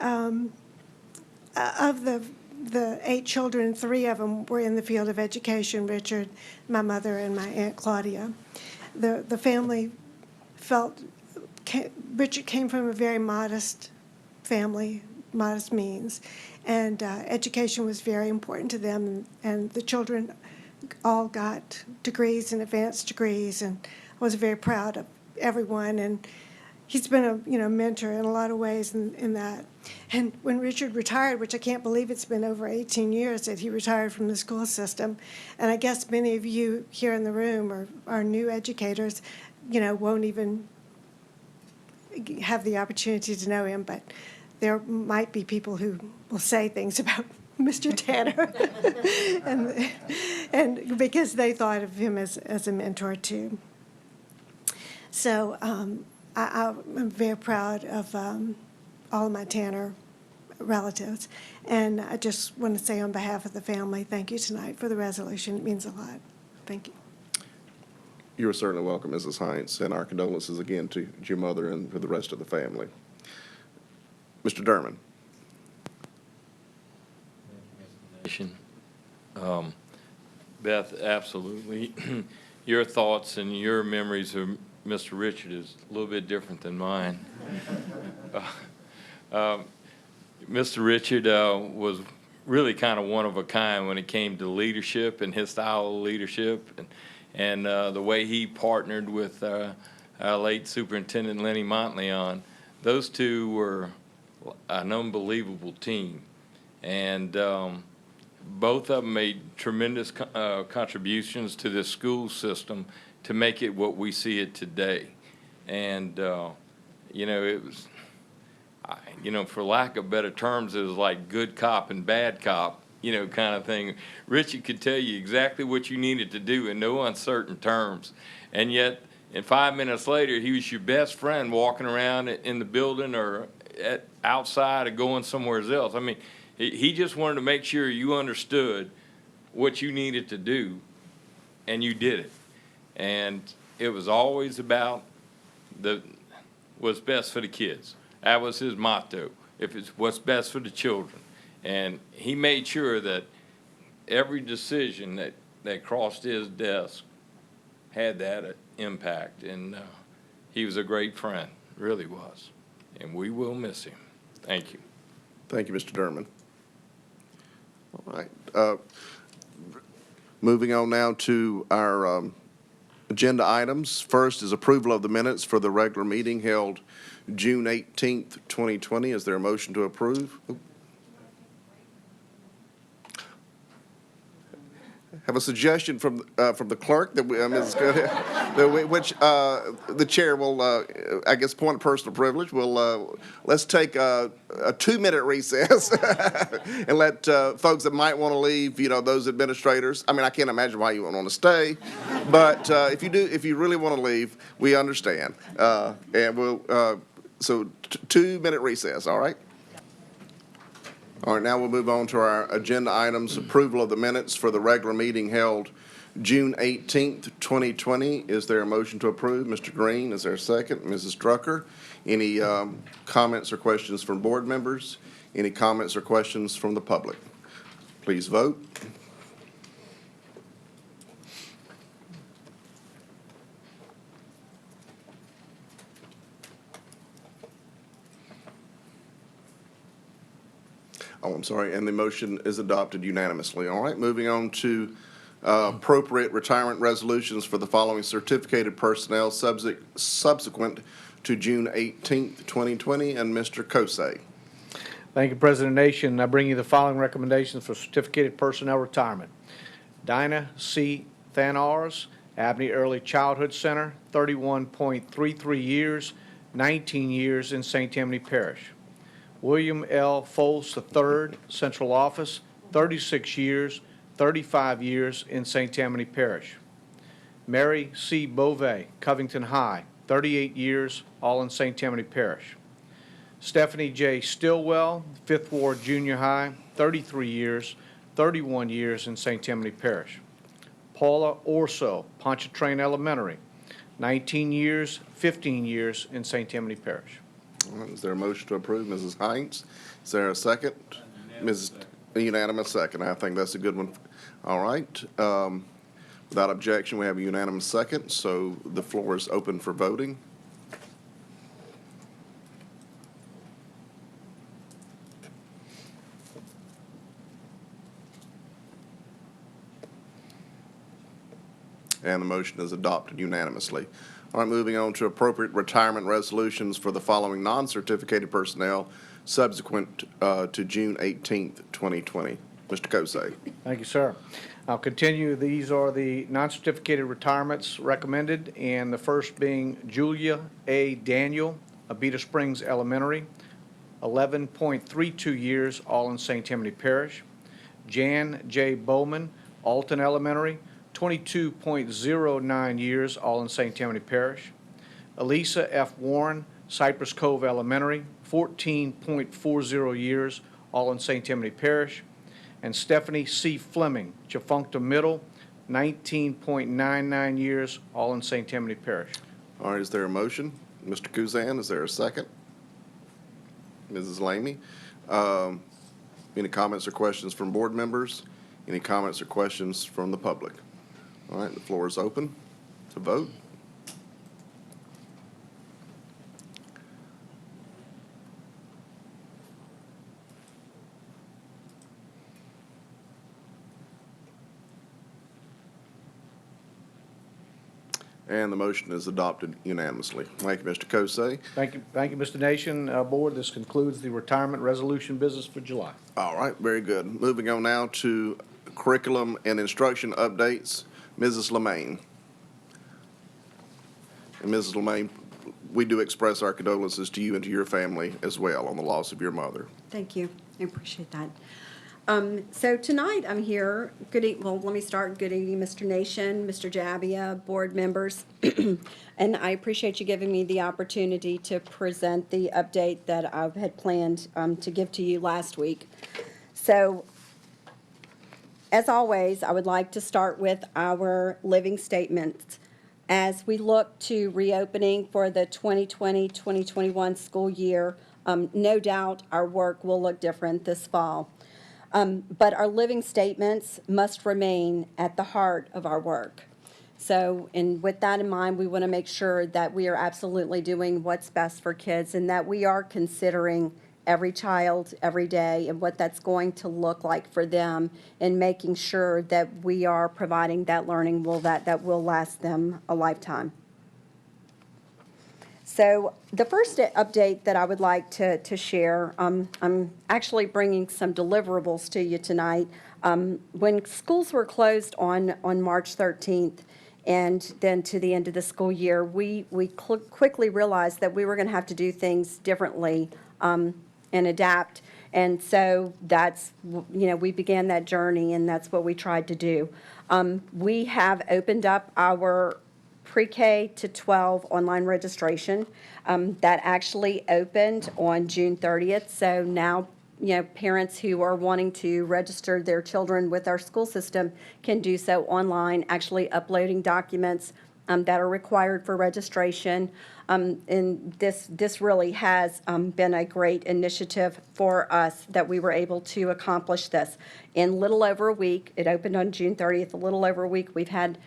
of the 8 children, 3 of them were in the field of education, Richard, my mother, and my Aunt Claudia. The family Richard came from a very modest family, modest means, and education was very important to them, and the children all got degrees and advanced degrees, and I was very proud of everyone, and he's been a mentor in a lot of ways in that. And when Richard retired, which I can't believe it's been over 18 years that he retired from the school system, and I guess many of you here in the room are new educators, won't even have the opportunity to know him, but there might be people who will say things about Mr. Tanner, and because they thought of him as a mentor too. So I'm very proud of all of my Tanner relatives, and I just want to say on behalf of the family, thank you tonight for the resolution. It means a lot. Thank you. You are certainly welcome, Mrs. Hines, and our condolences again to your mother and to the rest of the family. Mr. Derman. Beth, absolutely. Your thoughts and your memories of Mr. Richard is a little bit different than mine. Mr. Richard was really kind of one of a kind when it came to leadership and his style of leadership, and the way he partnered with late Superintendent Lenny Montleon. Those two were an unbelievable team, and both of them made tremendous contributions to the school system to make it what we see it today. And, it was, for lack of better terms, it was like good cop and bad cop, kind of thing. Richie could tell you exactly what you needed to do in no uncertain terms. And yet, 5 minutes later, he was your best friend walking around in the building or outside or going somewhere else. I mean, he just wanted to make sure you understood what you needed to do, and you did it. And it was always about what's best for the kids. That was his motto, if it's what's best for the children. And he made sure that every decision that crossed his desk had that impact. And he was a great friend, really was. And we will miss him. Thank you. Thank you, Mr. Derman. All right. Moving on now to our agenda items. First is approval of the minutes for the regular meeting held June 18th, 2020. Is there a motion to approve? Have a suggestion from the clerk that which the chair will, I guess, point of personal privilege. Will let's take a 2-minute recess and let folks that might want to leave, those administrators. I mean, I can't imagine why you wouldn't want to stay, but if you really want to leave, we understand. And we'll so 2-minute recess. All right. All right, now we'll move on to our agenda items. Approval of the minutes for the regular meeting held June 18th, 2020. Is there a motion to approve? Mr. Green, is there a second? Mrs. Drucker, any comments or questions from board members? Any comments or questions from the public? Please vote. Oh, I'm sorry, and the motion is adopted unanimously. All right, moving on to appropriate retirement resolutions for the following certificated personnel subsequent to June 18th, 2020, and Mr. Kosei. Thank you, President Nation. I bring you the following recommendations for certificated personnel retirement. Dinah C. Thanars, Abney Early Childhood Center, 31.33 years, 19 years in St. Tammany Parish. William L. Foles III, Central Office, 36 years, 35 years in St. Tammany Parish. Mary C. Bove, Covington High, 38 years, all in St. Tammany Parish. Stephanie J. Stillwell, Fifth Ward Junior High, 33 years, 31 years in St. Tammany Parish. Paula Orso, Pontchartrain Elementary, 19 years, 15 years in St. Tammany Parish. All right, is there a motion to approve, Mrs. Hines? Is there a second? Unanimous second. I think that's a good one. All right. Without objection, we have a unanimous second, so the floor is open for voting. And the motion is adopted unanimously. All right, moving on to appropriate retirement resolutions for the following non-certificated personnel subsequent to June 18th, 2020. Mr. Kosei. Thank you, sir. I'll continue. These are the non-certificated retirements recommended, and the first being Julia A. Daniel, Abita Springs Elementary, 11.32 years, all in St. Tammany Parish. Jan J. Bowman, Alton Elementary, 22.09 years, all in St. Tammany Parish. Elisa F. Warren, Cypress Cove Elementary, 14.40 years, all in St. Tammany Parish. And Stephanie C. Fleming, Chafuncta Middle, 19.99 years, all in St. Tammany Parish. All right, is there a motion? Mr. Kuzan, is there a second? Mrs. Lamy? Any comments or questions from board members? Any comments or questions from the public? All right, the floor is open to vote. And the motion is adopted unanimously. Thank you, Mr. Kosei. Thank you, Mr. Nation. Board, this concludes the retirement resolution business for July. All right, very good. Moving on now to curriculum and instruction updates. Mrs. Lemaine. And Mrs. Lemaine, we do express our condolences to you and to your family as well on the loss of your mother. Thank you. I appreciate that. So tonight I'm here, well, let me start. Good evening, Mr. Nation, Mr. Jabbia, board members. And I appreciate you giving me the opportunity to present the update that I had planned to give to you last week. So, as always, I would like to start with our living statements. As we look to reopening for the 2020-2021 school year, no doubt our work will look different this fall. But our living statements must remain at the heart of our work. So, and with that in mind, we want to make sure that we are absolutely doing what's best for kids and that we are considering every child every day and what that's going to look like for them and making sure that we are providing that learning that will last them a lifetime. So the first update that I would like to share, I'm actually bringing some deliverables to you tonight. When schools were closed on March 13th and then to the end of the school year, we quickly realized that we were going to have to do things differently and adapt. And so that's, we began that journey, and that's what we tried to do. We have opened up our pre-K to 12 online registration. That actually opened on June 30th. So now, parents who are wanting to register their children with our school system can do so online, actually uploading documents that are required for registration. And this really has been a great initiative for us that we were able to accomplish this. In little over a week, it opened on June 30th, a little over a week, we've had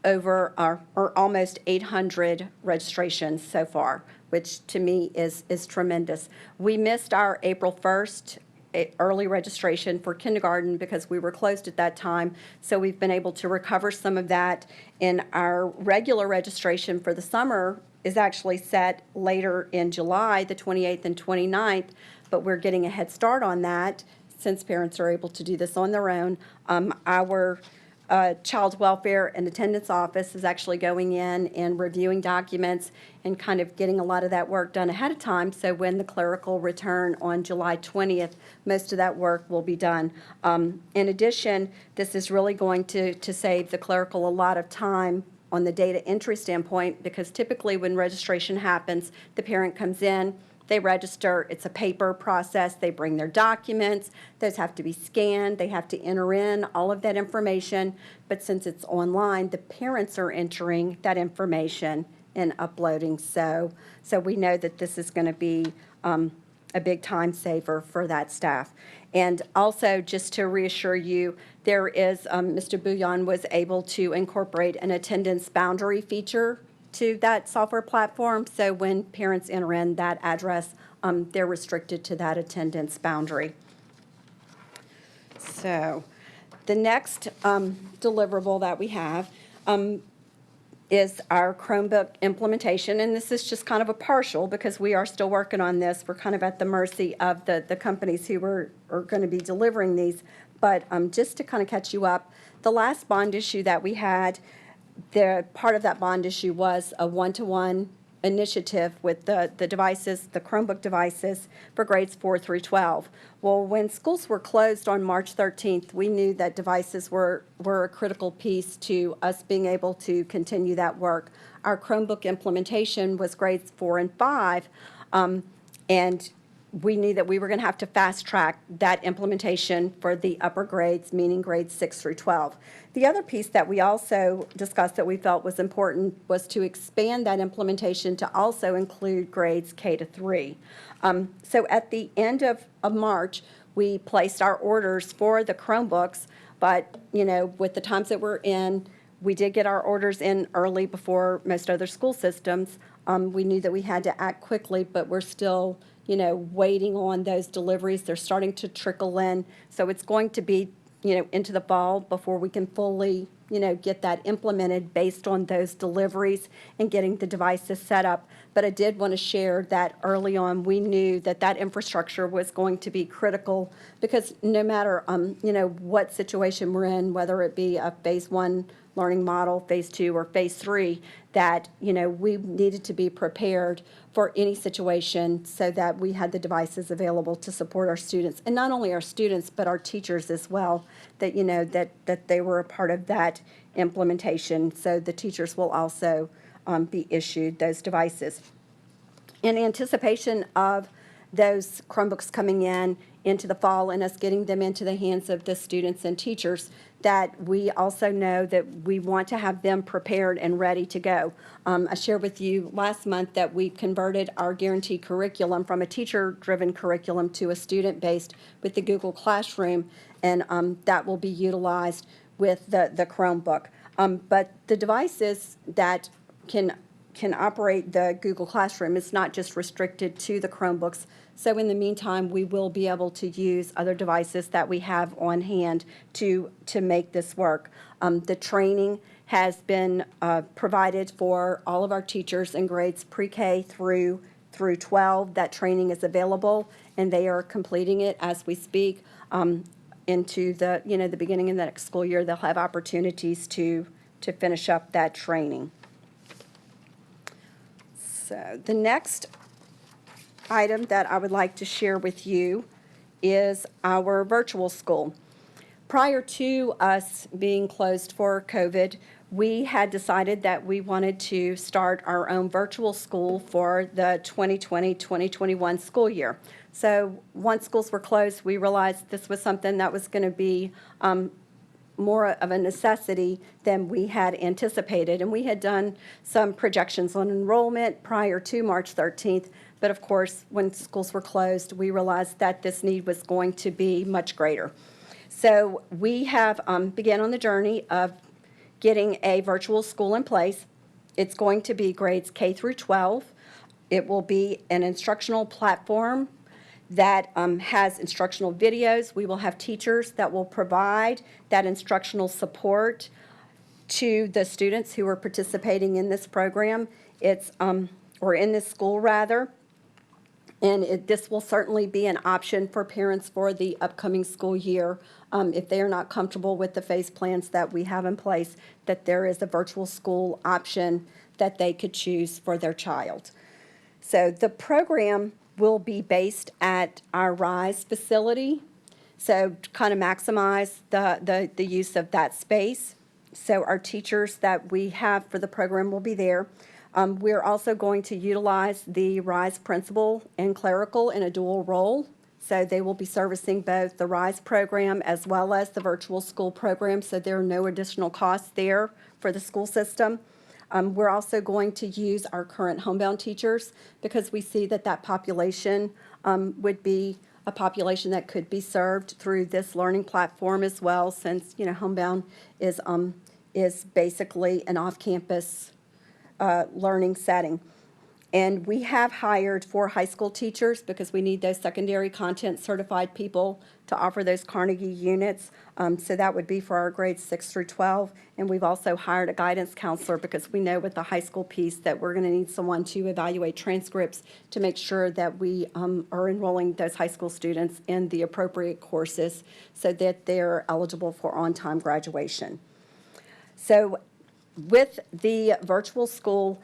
over or almost 800 registrations so far, which to me is tremendous. We missed our April 1st early registration for kindergarten because we were closed at that time, so we've been able to recover some of that. And our regular registration for the summer is actually set later in July, the 28th and 29th, but we're getting a head start on that since parents are able to do this on their own. Our Child Welfare and Attendance Office is actually going in and reviewing documents and kind of getting a lot of that work done ahead of time. So when the clerical return on July 20th, most of that work will be done. In addition, this is really going to save the clerical a lot of time on the data entry standpoint, because typically when registration happens, the parent comes in, they register, it's a paper process, they bring their documents, those have to be scanned, they have to enter in all of that information, but since it's online, the parents are entering that information and uploading, so we know that this is going to be a big time saver for that staff. And also, just to reassure you, there is, Mr. Bouillon was able to incorporate an attendance boundary feature to that software platform, so when parents enter in that address, they're restricted to that attendance boundary. So the next deliverable that we have is our Chromebook implementation, and this is just kind of a partial because we are still working on this. We're kind of at the mercy of the companies who are going to be delivering these, but just to kind of catch you up, the last bond issue that we had, part of that bond issue was a one-to-one initiative with the devices, the Chromebook devices for grades 4 through 12. Well, when schools were closed on March 13th, we knew that devices were a critical piece to us being able to continue that work. Our Chromebook implementation was grades 4 and 5, and we knew that we were going to have to fast track that implementation for the upper grades, meaning grades 6 through 12. The other piece that we also discussed that we felt was important was to expand that implementation to also include grades K to 3. So at the end of March, we placed our orders for the Chromebooks, but with the times that we're in, we did get our orders in early before most other school systems. We knew that we had to act quickly, but we're still waiting on those deliveries. They're starting to trickle in. So it's going to be, into the fall before we can fully, get that implemented based on those deliveries and getting the devices set up. But I did want to share that early on, we knew that infrastructure was going to be critical because no matter, what situation we're in, whether it be a phase 1 learning model, phase 2, or phase 3, that, we needed to be prepared for any situation so that we had the devices available to support our students. And not only our students, but our teachers as well, that, that they were a part of that implementation. So the teachers will also be issued those devices. In anticipation of those Chromebooks coming into the fall and us getting them into the hands of the students and teachers, that we also know that we want to have them prepared and ready to go. I shared with you last month that we converted our guaranteed curriculum from a teacher-driven curriculum to a student-based with the Google Classroom, and that will be utilized with the Chromebook. But the devices that can operate the Google Classroom is not just restricted to the Chromebooks. So in the meantime, we will be able to use other devices that we have on hand to make this work. The training has been provided for all of our teachers in grades pre-K through 12. That training is available, and they are completing it as we speak. Into the beginning of the next school year, they'll have opportunities to finish up that training. So the next item that I would like to share with you is our virtual school. Prior to us being closed for COVID, we had decided that we wanted to start our own virtual school for the 2020-2021 school year. So once schools were closed, we realized this was something that was going to be more of a necessity than we had anticipated. And we had done some projections on enrollment prior to March 13th. But of course, when schools were closed, we realized that this need was going to be much greater. So we have began on the journey of getting a virtual school in place. It's going to be grades K through 12. It will be an instructional platform that has instructional videos. We will have teachers that will provide that instructional support to the students who are participating in this program. Or in this school rather. And this will certainly be an option for parents for the upcoming school year. If they are not comfortable with the phase plans that we have in place, that there is a virtual school option that they could choose for their child. So the program will be based at our RISE facility, so to kind of maximize the use of that space. So our teachers that we have for the program will be there. We're also going to utilize the RISE principal and clerical in a dual role. So they will be servicing both the RISE program as well as the virtual school program, so there are no additional costs there for the school system. We're also going to use our current homebound teachers because we see that that population would be a population that could be served through this learning platform as well, since, you know, homebound is basically an off-campus learning setting. And we have hired 4 high school teachers because we need those secondary content certified people to offer those Carnegie units. So that would be for our grades 6 through 12. And we've also hired a guidance counselor because we know with the high school piece that we're going to need someone to evaluate transcripts to make sure that we are enrolling those high school students in the appropriate courses so that they're eligible for on-time graduation. So with the virtual school,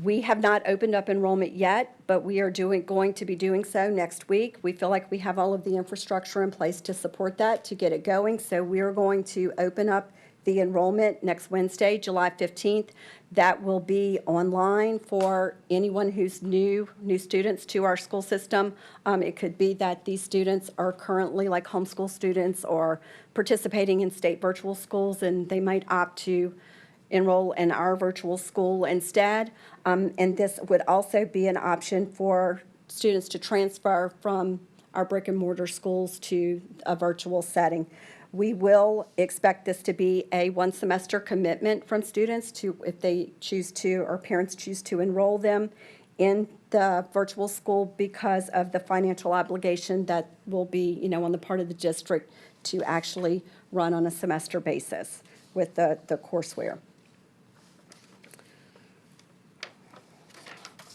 we have not opened up enrollment yet, but we are going to be doing so next week. We feel like we have all of the infrastructure in place to support that, to get it going. So we are going to open up the enrollment next Wednesday, July 15th. That will be online for anyone who's new students to our school system. It could be that these students are currently like homeschool students or participating in state virtual schools, and they might opt to enroll in our virtual school instead. And this would also be an option for students to transfer from our brick and mortar schools to a virtual setting. We will expect this to be a 1-semester commitment from students to, if they choose to, or parents choose to enroll them in the virtual school because of the financial obligation that will be, you know, on the part of the district to actually run on a semester basis with the courseware.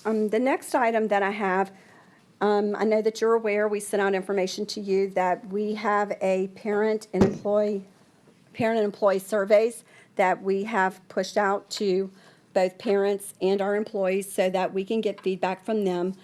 The next item that I have, I know that you're aware, we sent out information to you that we have a parent and employee surveys that we have pushed out to both parents and our employees so that we can get feedback from them.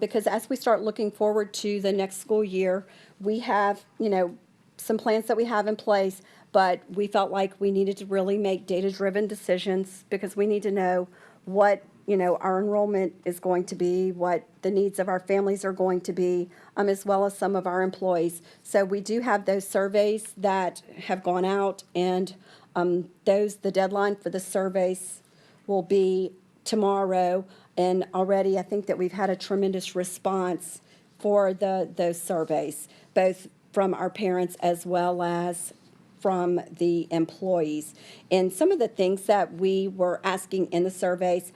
Because as we start looking forward to the next school year, we have, you know, some plans that we have in place, but we felt like we needed to really make data-driven decisions because we need to know what, you know, our enrollment is going to be, what the needs of our families are going to be, as well as some of our employees. So we do have those surveys that have gone out, and the deadline for the surveys will be tomorrow. And already I think that we've had a tremendous response for those surveys, both from our parents as well as from the employees. And some of the things that we were asking in the surveys,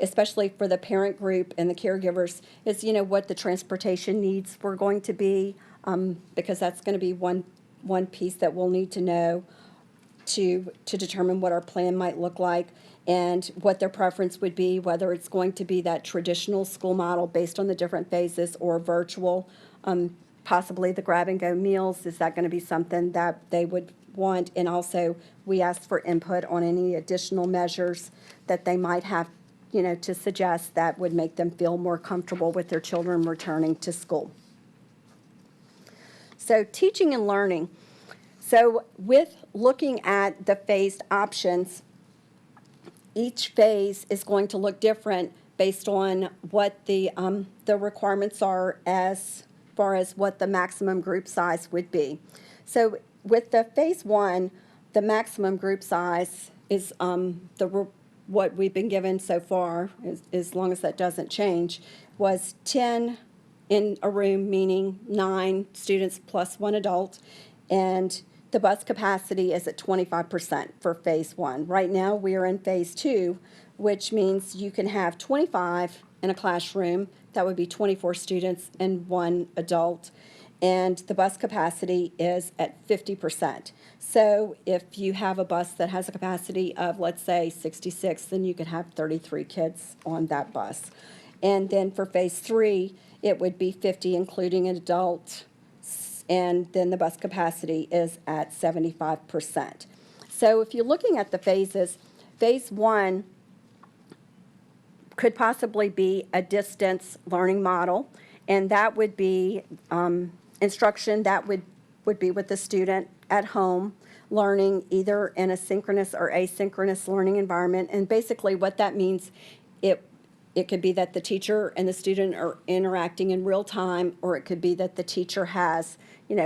especially for the parent group and the caregivers, is, you know, what the transportation needs were going to be, because that's going to be one piece that we'll need to know to determine what our plan might look like and what their preference would be, whether it's going to be that traditional school model based on the different phases or virtual, possibly the grab-and-go meals. Is that going to be something that they would want? And also, we asked for input on any additional measures that they might have, you know, to suggest that would make them feel more comfortable with their children returning to school. So teaching and learning. So with looking at the phased options, each phase is going to look different based on what the requirements are as far as what the maximum group size would be. So with the phase 1, the maximum group size is what we've been given so far, as long as that doesn't change, was 10 in a room, meaning 9 students plus 1 adult, and the bus capacity is at 25% for phase 1. Right now, we are in phase 2, which means you can have 25 in a classroom. That would be 24 students and 1 adult. And the bus capacity is at 50%. So if you have a bus that has a capacity of, let's say, 66, then you could have 33 kids on that bus. And then for phase 3, it would be 50, including an adult, and then the bus capacity is at 75%. So if you're looking at the phases, phase 1 could possibly be a distance learning model, and that would be instruction that would be with the student at home, learning either in a synchronous or asynchronous learning environment. And basically what that means, it could be that the teacher and the student are interacting in real time, or it could be that the teacher has,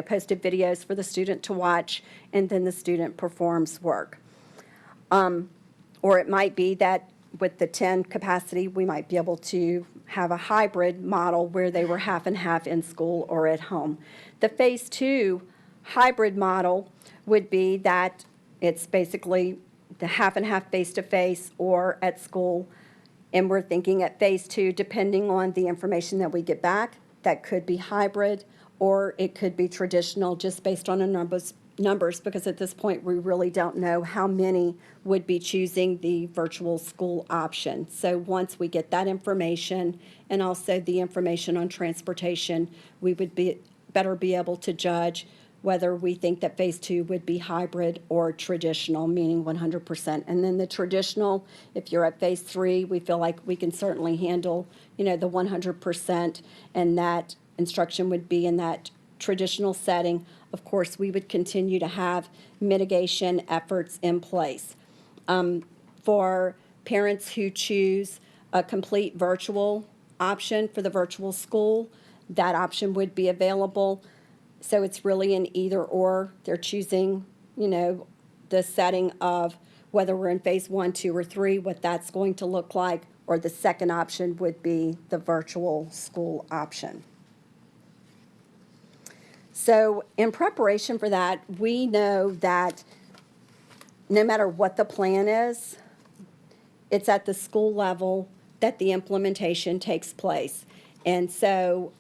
posted videos for the student to watch, and then the student performs work. Or it might be that with the 10 capacity, we might be able to have a hybrid model where they were half and half in school or at home. The phase 2 hybrid model would be that it's basically the half and half face-to-face or at school. And we're thinking at phase 2, depending on the information that we get back, that could be hybrid, or it could be traditional just based on the numbers, because at this point, we really don't know how many would be choosing the virtual school option. So once we get that information and also the information on transportation, we would better be able to judge whether we think that phase 2 would be hybrid or traditional, meaning 100%. And then the traditional, if you're at phase 3, we feel like we can certainly handle, the 100%, and that instruction would be in that traditional setting. Of course, we would continue to have mitigation efforts in place. For parents who choose a complete virtual option for the virtual school, that option would be available. So it's really an either or. They're choosing, the setting of whether we're in phase 1, 2, or 3, what that's going to look like, or the second option would be the virtual school option. So in preparation for that, we know that no matter what the plan is, it's at the school level that the implementation takes place. And so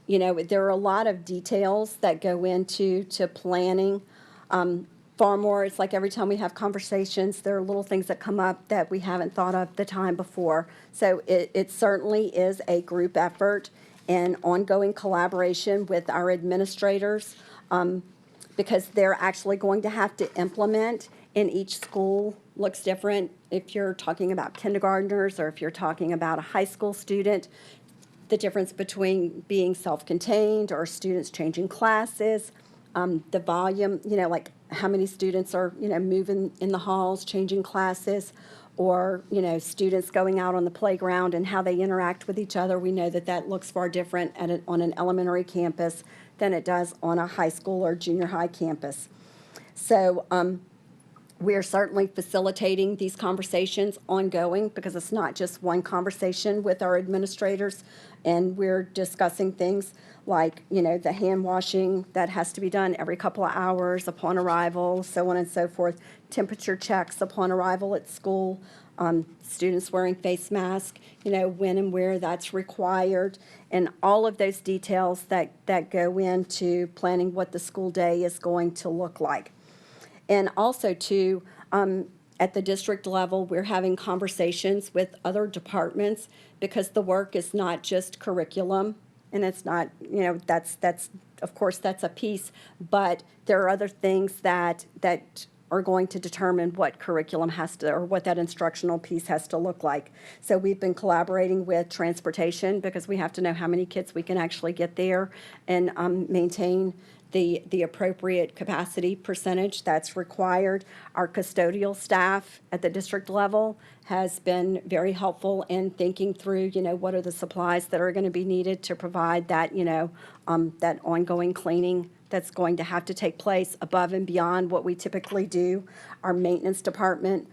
there are a lot of details that go into planning. Far more, it's like every time we have conversations, there are little things that come up that we haven't thought of the time before. So it certainly is a group effort and ongoing collaboration with our administrators, because they're actually going to have to implement, and each school looks different. If you're talking about kindergartners or if you're talking about a high school student, the difference between being self-contained or students changing classes, the volume, like how many students are, moving in the halls, changing classes, or, students going out on the playground and how they interact with each other. We know that looks far different on an elementary campus than it does on a high school or junior high campus. So we are certainly facilitating these conversations ongoing, because it's not just one conversation with our administrators, and we're discussing things like, the hand washing that has to be done every couple of hours upon arrival, so on and so forth, temperature checks upon arrival at school, students wearing face masks, when and where that's required, and all of those details that go into planning what the school day is going to look like. And also, too, at the district level, we're having conversations with other departments, because the work is not just curriculum, and it's not, that's of course, that's a piece, but there are other things that are going to determine what curriculum has to, or what that instructional piece has to look like. So we've been collaborating with transportation, because we have to know how many kids we can actually get there and maintain the appropriate capacity percentage that's required. Our custodial staff at the district level has been very helpful in thinking through, what are the supplies that are going to be needed to provide that, that ongoing cleaning that's going to have to take place above and beyond what we typically do. Our maintenance department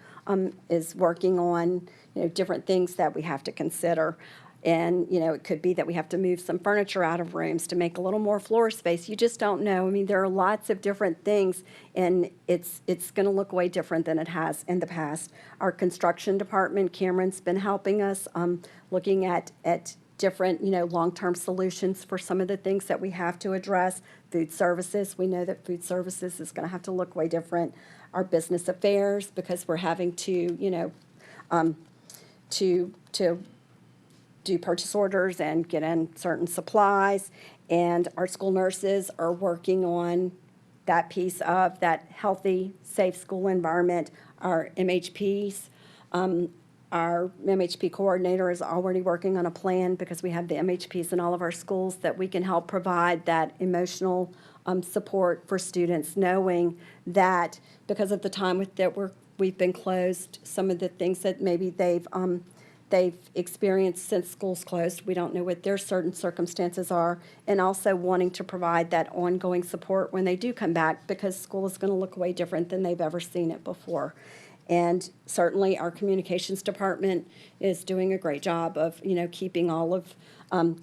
is working on, different things that we have to consider. And, it could be that we have to move some furniture out of rooms to make a little more floor space. You just don't know. I mean, there are lots of different things, and it's going to look way different than it has in the past. Our construction department, Cameron's been helping us, looking at different, long-term solutions for some of the things that we have to address. Food services, we know that food services is going to have to look way different. Our business affairs, because we're having to, to do purchase orders and get in certain supplies. And our school nurses are working on that piece of that healthy, safe school environment. Our MHPs, our MHP coordinator is already working on a plan because we have the MHPs in all of our schools that we can help provide that emotional support for students, knowing that because of the time we've been closed, some of the things that maybe they've experienced since school's closed, we don't know what their certain circumstances are, and also wanting to provide that ongoing support when they do come back, because school is going to look way different than they've ever seen it before. And certainly our communications department is doing a great job of, keeping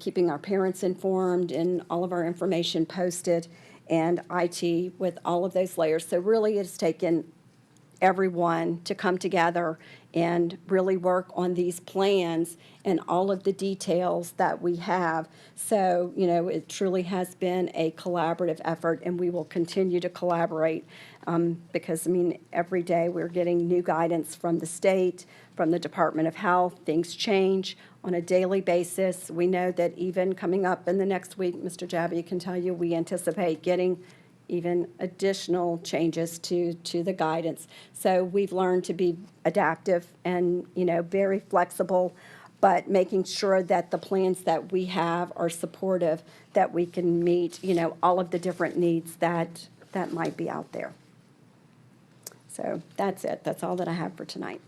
keeping our parents informed and all of our information posted, and IT with all of those layers. So really it's taken everyone to come together and really work on these plans and all of the details that we have. So, it truly has been a collaborative effort, and we will continue to collaborate because, every day we're getting new guidance from the state, from the Department of Health. Things change on a daily basis. We know that even coming up in the next week, Mr. Jabby can tell you, we anticipate getting even additional changes to the guidance. So we've learned to be adaptive and, very flexible, but making sure that the plans that we have are supportive, that we can meet, all of the different needs that might be out there. So that's it. That's all that I have for tonight.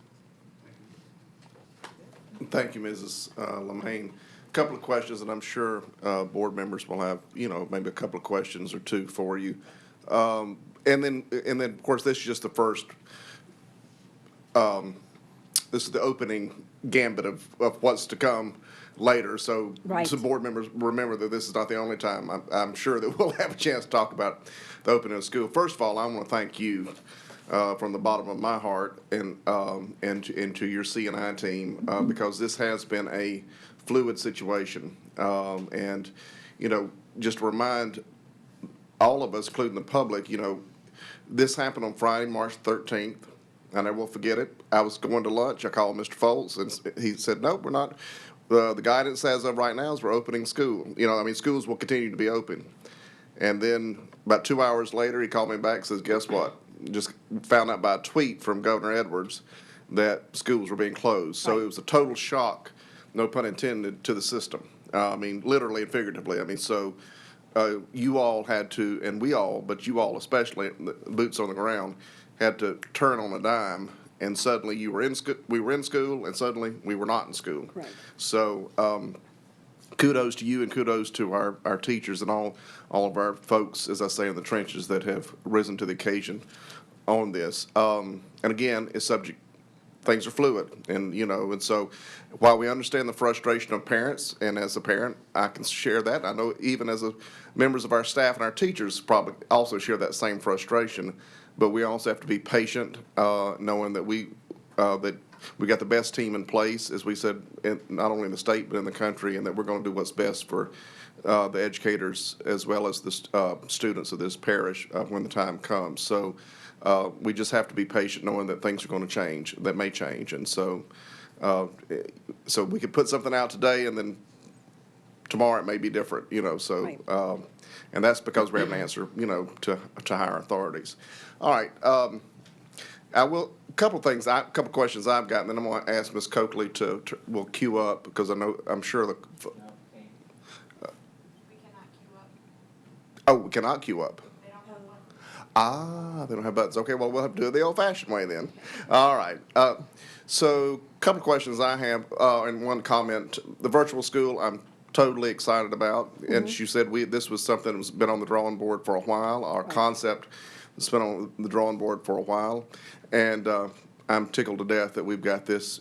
Thank you, Mrs. Lemaine. A couple of questions, and I'm sure board members will have, maybe a couple of questions or two for you. And then, of course, this is just the first, this is the opening gambit of what's to come later. So Right. some board members remember that this is not the only time. I'm sure that we'll have a chance to talk about the opening of school. First of all, I want to thank you from the bottom of my heart and to your C&I team because this has been a fluid situation. And, just to remind all of us, including the public, this happened on Friday, March 13th. I never will forget it. I was going to lunch. I called Mr. Foltz, and he said, "No, we're not. The guidance as of right now is we're opening school. Schools will continue to be open." And then about 2 hours later, he called me back and says, "Guess what? Just found out by a tweet from Governor Edwards that schools were being closed." So it was a total shock, no pun intended, to the system. Literally and figuratively. You all had to, and we all, but you all especially, the boots on the ground, had to turn on a dime, and suddenly we were in school, and suddenly we were not in school. Right. So kudos to you and kudos to our teachers and all of our folks, as I say, in the trenches that have risen to the occasion on this. And again, things are fluid, and so while we understand the frustration of parents, and as a parent, I can share that. I know even as members of our staff and our teachers probably also share that same frustration, but we also have to be patient, knowing that we got the best team in place, as we said, not only in the state but in the country, and that we're going to do what's best for the educators as well as the students of this parish when the time comes. So we just have to be patient, knowing that things are going to change, that may change. And so we could put something out today, and then tomorrow it may be different, Right. And that's because we have an answer, to higher authorities. All right. A couple questions I've got, and then I'm going to ask Ms. Coakley will queue up, because I'm sure we cannot queue up. They don't have buttons. Okay, well, we'll have to do it the old-fashioned way then. All right. So a couple of questions I have, and one comment. The virtual school, I'm totally excited about. And she said this was something that's been on the drawing board for a while. Our concept has been on the drawing board for a while. And I'm tickled to death that we've got this,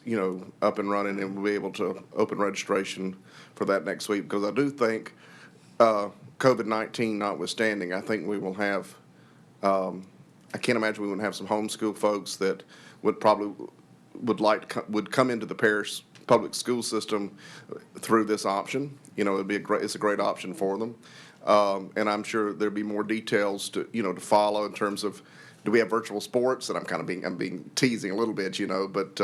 up and running, and we'll be able to open registration for that next week. Because I do think, COVID-19 notwithstanding, I think we will have I can't imagine we wouldn't have some homeschool folks that would come into the parish public school system through this option. It's a great option for them. And I'm sure there'll be more details to follow in terms of do we have virtual sports? And I'm being teasing a little bit, but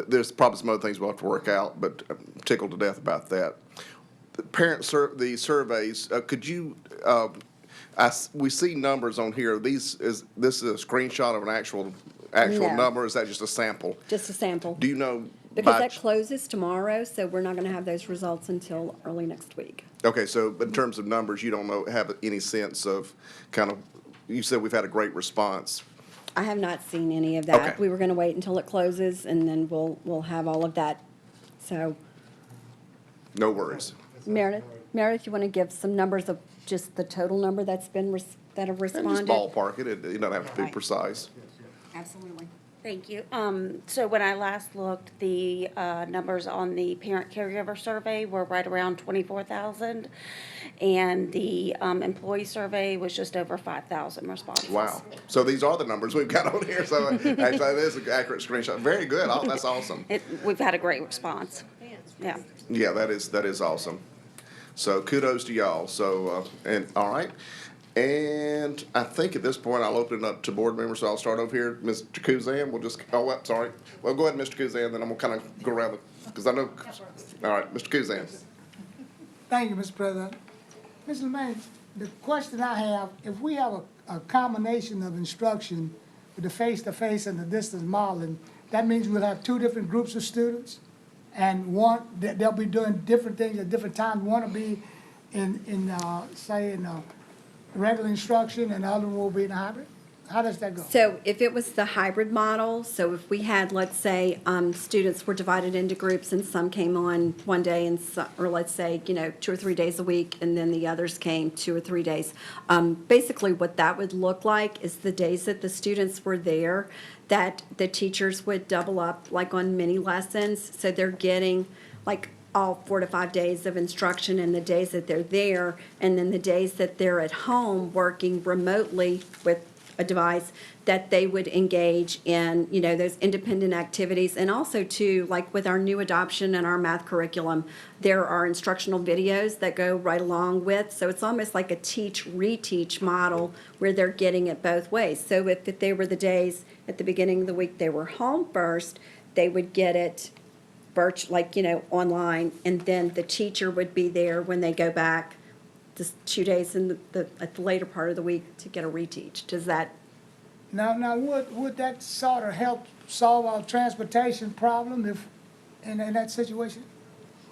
there's probably some other things we'll have to work out, but I'm tickled to death about that. The surveys, could you, we see numbers on here. This is a screenshot of an actual No. number? Is that just a sample? Just a sample. Do you know? Because that closes tomorrow, so we're not going to have those results until early next week. Okay, so in terms of numbers, you don't have any sense of you said we've had a great response. I have not seen any of that. Okay. We were going to wait until it closes, and then we'll have all of that. So, No worries. Meredith, you want to give some numbers of just the total number that have And just responded? ballpark it. It doesn't have to be precise. Absolutely. Thank you. So when I last looked, the numbers on the parent caregiver survey were right around 24,000, and the employee survey was just over 5,000 responses. Wow. So these are the numbers we've got on here. So actually, that is an accurate screenshot. Very good. Oh, that's awesome. We've had a great response. Yeah. Yeah, that is awesome. So kudos to y'all. So, all right. And I think at this point, I'll open it up to board members. So I'll start over here. Mr. Kuzan, sorry. Well, go ahead, Mr. Kuzan, then I'm gonna kind of go around because I know. All right, Mr. Kuzan. Thank you, Mr. President. Ms. Lemaine, the question I have, if we have a combination of instruction with the face-to-face and the distance modeling, that means we'll have two different groups of students? And they'll be doing different things at different times. One will be in regular instruction, and the other one will be in hybrid? How does that go? So if it was the hybrid model, so if we had, let's say, students were divided into groups and some came on one day and or let's say, 2 or 3 days a week, and then the others came 2 or 3 days. Basically what that would look like is the days that the students were there, that the teachers would double up like on mini lessons. So they're getting like all 4 to 5 days of instruction in the days that they're there, and then the days that they're at home working remotely with a device, that they would engage in, those independent activities. And also too, like with our new adoption and our math curriculum, there are instructional videos that go right along with. So it's almost like a teach-reteach model where they're getting it both ways. So if they were the days at the beginning of the week they were home first, they would get it online, and then the teacher would be there when they go back just 2 days at the later part of the week to get a reteach. Does that? Now, would that sort of help solve our transportation problem in that situation?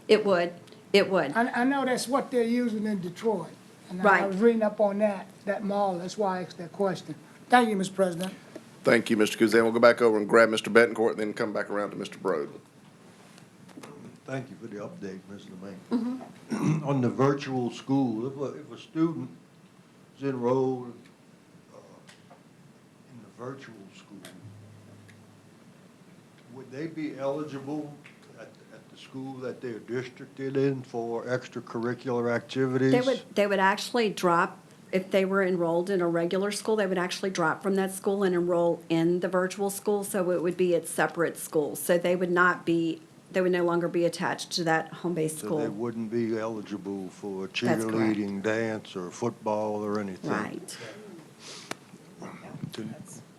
It would. I know that's what they're using in Detroit. And Right. I was reading up on that model. That's why I asked that question. Thank you, Mr. President. Thank you, Mr. Kuzan. We'll go back over and grab Mr. Betancourt, and then come back around to Mr. Brode. Thank you for the update, Ms. Lemaine. On the virtual school, if a student is enrolled in the virtual school, would they be eligible at the school that they're districted in for extracurricular activities? They would actually drop, if they were enrolled in a regular school, they would actually drop from that school and enroll in the virtual school, so it would be at separate schools. So they would no longer be attached to that home-based So school. they wouldn't be eligible for cheerleading, dance, or football, or anything? Right.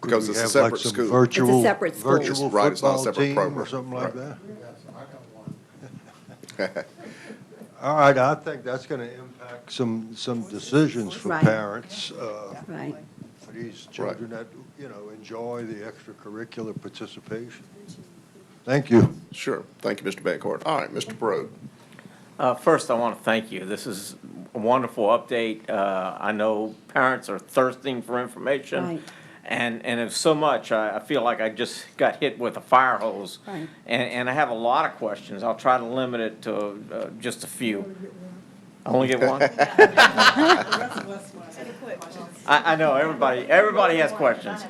Because it's a separate school. Virtual, It's a separate school. virtual Right, it's not a football separate team program. or something like Right. that? All right, I think that's going to impact some decisions for Right. parents, Right. for these children that, enjoy the extracurricular participation. Thank you. Sure. Thank you, Mr. Betancourt. All right, Mr. Brode. First, I want to thank you. This is a wonderful update. I know parents are thirsting for information. Right. And it's so much, I feel like I just got hit with a fire hose. Right. And I have a lot of questions. I'll try to limit it to just a few. I only get one? I know, everybody has questions.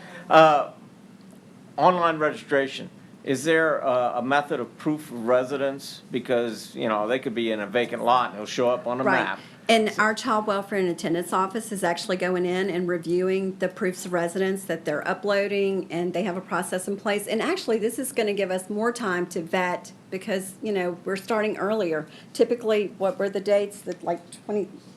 Online registration. Is there a method of proof of residence? Because, they could be in a vacant lot and it'll show up on a Right. map. And our Child Welfare and Attendance Office is actually going in and reviewing the proofs of residence that they're uploading, and they have a process in place. And actually, this is going to give us more time to vet because, we're starting earlier. Typically, what were the dates? That like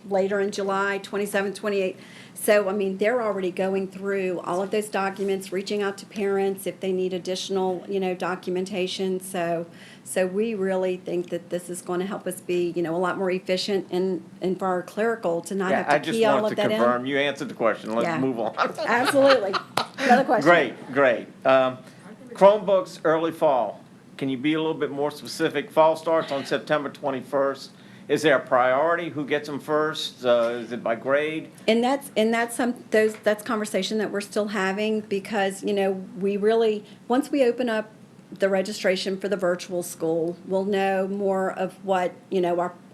later in July, 27, 28. So, they're already going through all of those documents, reaching out to parents if they need additional, documentation. So we really think that this is going to help us be, a lot more efficient and for our clerical to not Yeah, I have to just key all wanted of to that in. confirm, you answered the question, Yeah. let's move on. Absolutely. Another question. Great. Chromebooks, early fall. Can you be a little bit more specific? Fall starts on September 21st. Is there a priority? Who gets them first? Is it by grade? And that's conversation that we're still having because, we really, once we open up the registration for the virtual school, we'll know more of what,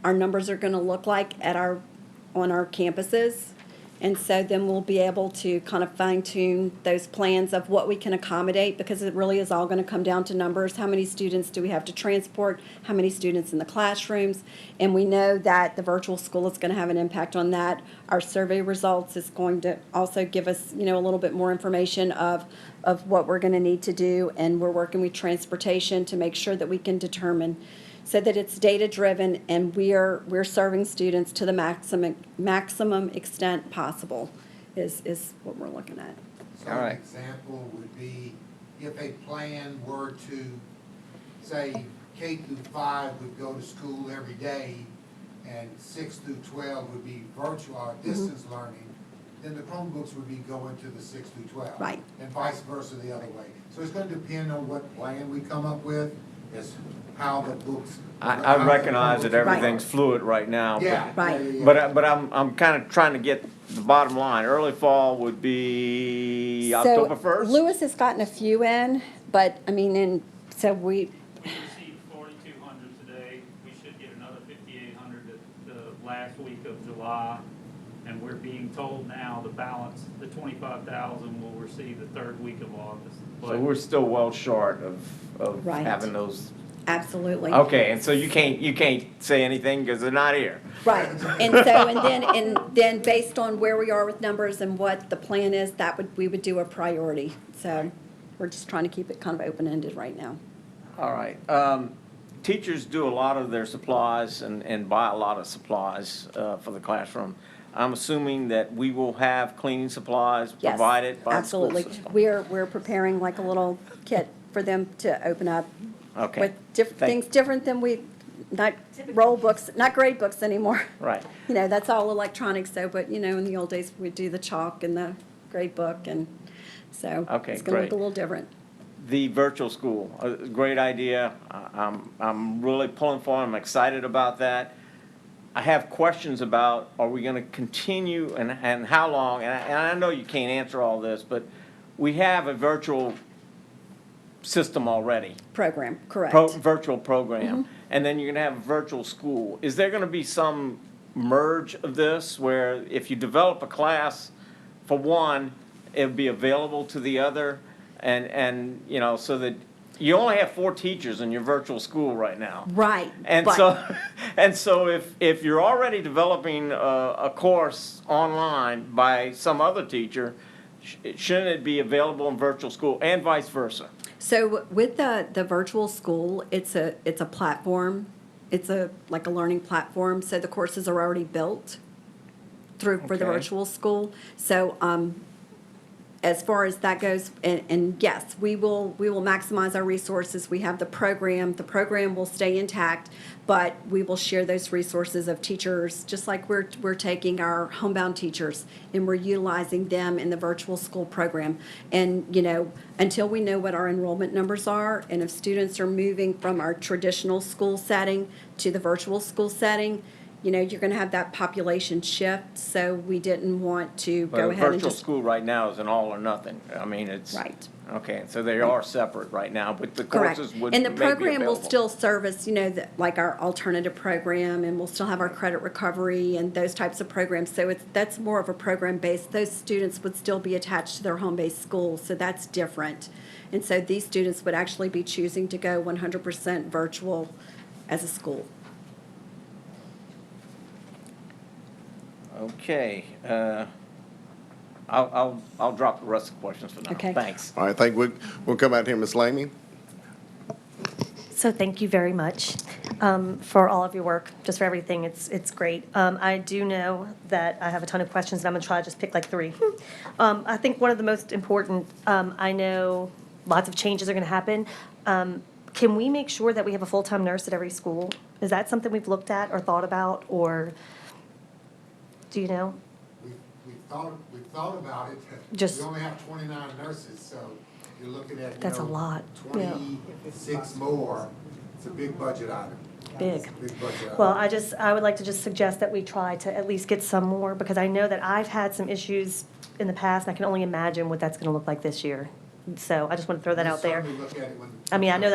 our numbers are gonna look like on our campuses. And so then we'll be able to kind of fine tune those plans of what we can accommodate because it really is all gonna come down to numbers. How many students do we have to transport? How many students in the classrooms? And we know that the virtual school is gonna have an impact on that. Our survey results is going to also give us, a little bit more information of what we're gonna need to do. And we're working with transportation to make sure that we can determine so that it's data-driven and we're serving students to the maximum extent possible is what we're looking at. So an example would be if a plan were to, say, K through 5 would go to school every day and 6 through 12 would be virtual or distance learning, then the Chromebooks would be going to the 6 through 12. Right. And vice versa the other way. So it's going to depend on what plan we come up with, is how the books. I recognize that everything's fluid right now. Yeah. Right. But I'm kind of trying to get the bottom line. Early fall would be October 1st? So Lewis has gotten a few in, but so we. We received 4,200 today. We should get another 5,800 the last week of July. And we're being told now the balance, the 25,000 will receive the third week of August. So we're still well short of Right. having those. Absolutely. Okay, and so you can't say anything because they're not here. Right, and then based on where we are with numbers and what the plan is, we would do a priority. So we're just trying to keep it kind of open-ended right now. All right. Teachers do a lot of their supplies and buy a lot of supplies for the classroom. I'm assuming that we will have cleaning supplies Yes, provided by the school absolutely. system. We're preparing like a little kit for them to open up. Okay. With things different than not roll books, not grade books anymore. Right. That's all electronic, but in the old days, we'd do the chalk and the grade book, and so Okay, it's gonna look great. a little different. The virtual school, a great idea. I'm really pulling for it. I'm excited about that. I have questions about, are we gonna continue and how long? And I know you can't answer all this, but we have a virtual system already. Program, correct. Virtual program. And then you're gonna have a virtual school. Is there gonna be some merge of this where if you develop a class for one, it'll be available to the other? And so that you only have 4 teachers in your virtual school right now. Right. And so if you're already developing a course online by some other teacher, shouldn't it be available in virtual school and vice versa? So with the virtual school, it's a platform. It's like a learning platform. So the courses are already built for the Okay. virtual school. So as far as that goes, and yes, we will maximize our resources. We have the program. The program will stay intact, but we will share those resources of teachers, just like we're taking our homebound teachers and we're utilizing them in the virtual school program. And, until we know what our enrollment numbers are, and if students are moving from our traditional school setting to the virtual school setting, you're going to have that population shift, so we didn't want to go ahead and Virtual just. school right now is an all or nothing. I mean, it's. Right. Okay, so they are separate right now, but the Correct. courses would And the may be program will available. still service, like our alternative program, and we'll still have our credit recovery and those types of programs. So that's more of a program base. Those students would still be attached to their home-based school, so that's different. And so these students would actually be choosing to go 100% virtual as a school. Okay, I'll drop the rest of the questions for now. Okay. Thanks. All right, we'll come out here, Ms. Lamy. So thank you very much for all of your work, just for everything. It's great. I do know that I have a ton of questions, and I'm going to try to just pick like 3. I think one of the most important, I know lots of changes are going to happen. Can we make sure that we have a full-time nurse at every school? Is that something we've looked at or thought about, or do you know? We've thought about it. Just- We only have 29 nurses, so you're looking at, That's a lot, yeah. 26 more. It's a big budget item. Big. It's a big budget item. Well, I would like to just suggest that we try to at least get some more, because I know that I've had some issues in the past, and I can only imagine what that's going to look like this year. So I just want to throw that out there. Certainly look at it when- I mean, I know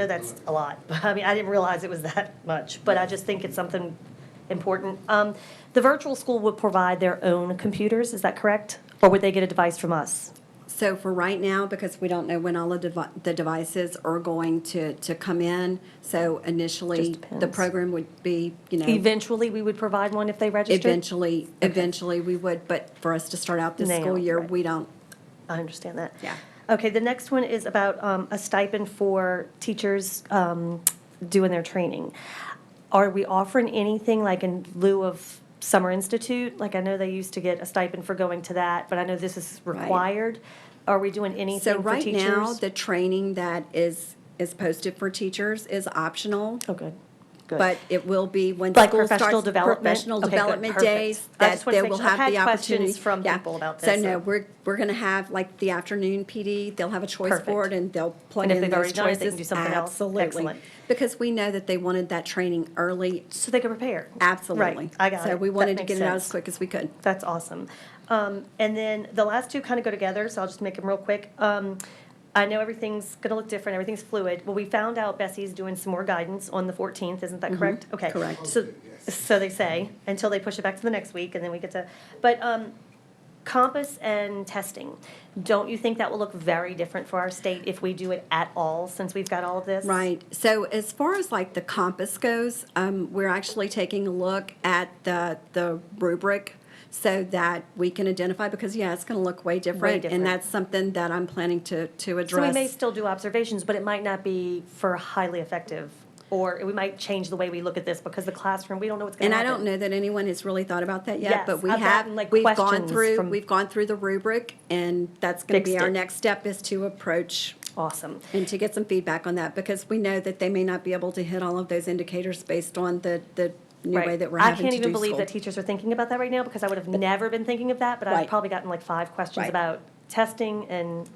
that's a lot, but I mean, I didn't realize it was that much, but I just think it's something important. The virtual school would provide their own computers, is that correct? Or would they get a device from us? So for right now, because we don't know when all of the devices are going to come in, so initially, the depends. program would be, Eventually, we would provide one if they registered? eventually we would, but for us to start out this Now, school year, right. we don't. I understand that. Yeah. Okay, the next one is about a stipend for teachers doing their training. Are we offering anything like in lieu of Summer Institute? Like I know they used to get a stipend for going to that, but I know this is required. Are we doing anything So for right teachers? now, the training that is posted for teachers is optional. Oh, good. Good. But it will be when Like school professional starts. development? Professional Okay, good, development perfect. days, I that just wanted they to make will sure. I've have the had questions opportunity. from Yeah. people about So this, no, so- we're gonna have like the afternoon PD, they'll have a choice Perfect. board and they'll plug And if in they've those already done it, they can choices. do something else? Absolutely. Excellent. Because we know that they wanted that training early. So they could prepare. Absolutely. Right, I got it. So we That wanted to makes get it out as sense. quick as we could. That's awesome. And then the last two kind of go together, so I'll just make them real quick. I know everything's going to look different, everything's fluid. Well, we found out Bessie's doing some more guidance on the 14th, isn't that correct? Okay. correct. So they say, until they push it back to the next week, and then we get to, but Compass and testing, don't you think that will look very different for our state if we do it at all, since we've got all of this? Right. So as far as like the compass goes, we're actually taking a look at the rubric so that we can identify, because yeah, it's going to look way different. different. And that's something that I'm planning to address. So we may still do observations, but it might not be for highly effective, or we might change the way we look at this, because the classroom, we don't know what's going And to I happen. don't know that anyone has really thought about that yet, Yes, but we I've have, gotten, like, we've gone questions through, from- we've gone through the rubric, and that's going to be Fixed our it. next step, is to approach. Awesome. And to get some feedback on that, because we know that they may not be able to hit all of those indicators based on the new way Right. that we're I having to can't do even believe school. that teachers are thinking about that right now, because I would have never been thinking of that, but I've Right. probably gotten like 5 questions Right. about testing and.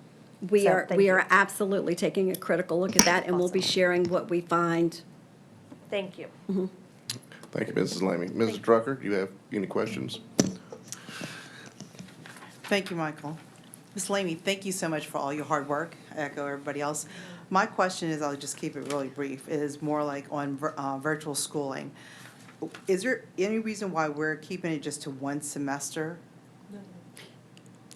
We so, are, thank we you. are absolutely taking a critical look at that, and we'll be sharing what we find. Thank you. Thank you, Mrs. Lamy. Mrs. Drucker, do you have any questions? Thank you, Michael. Ms. Lamy, thank you so much for all your hard work. I echo everybody else. My question is, I'll just keep it really brief, is more like on virtual schooling. Is there any reason why we're keeping it just to one semester?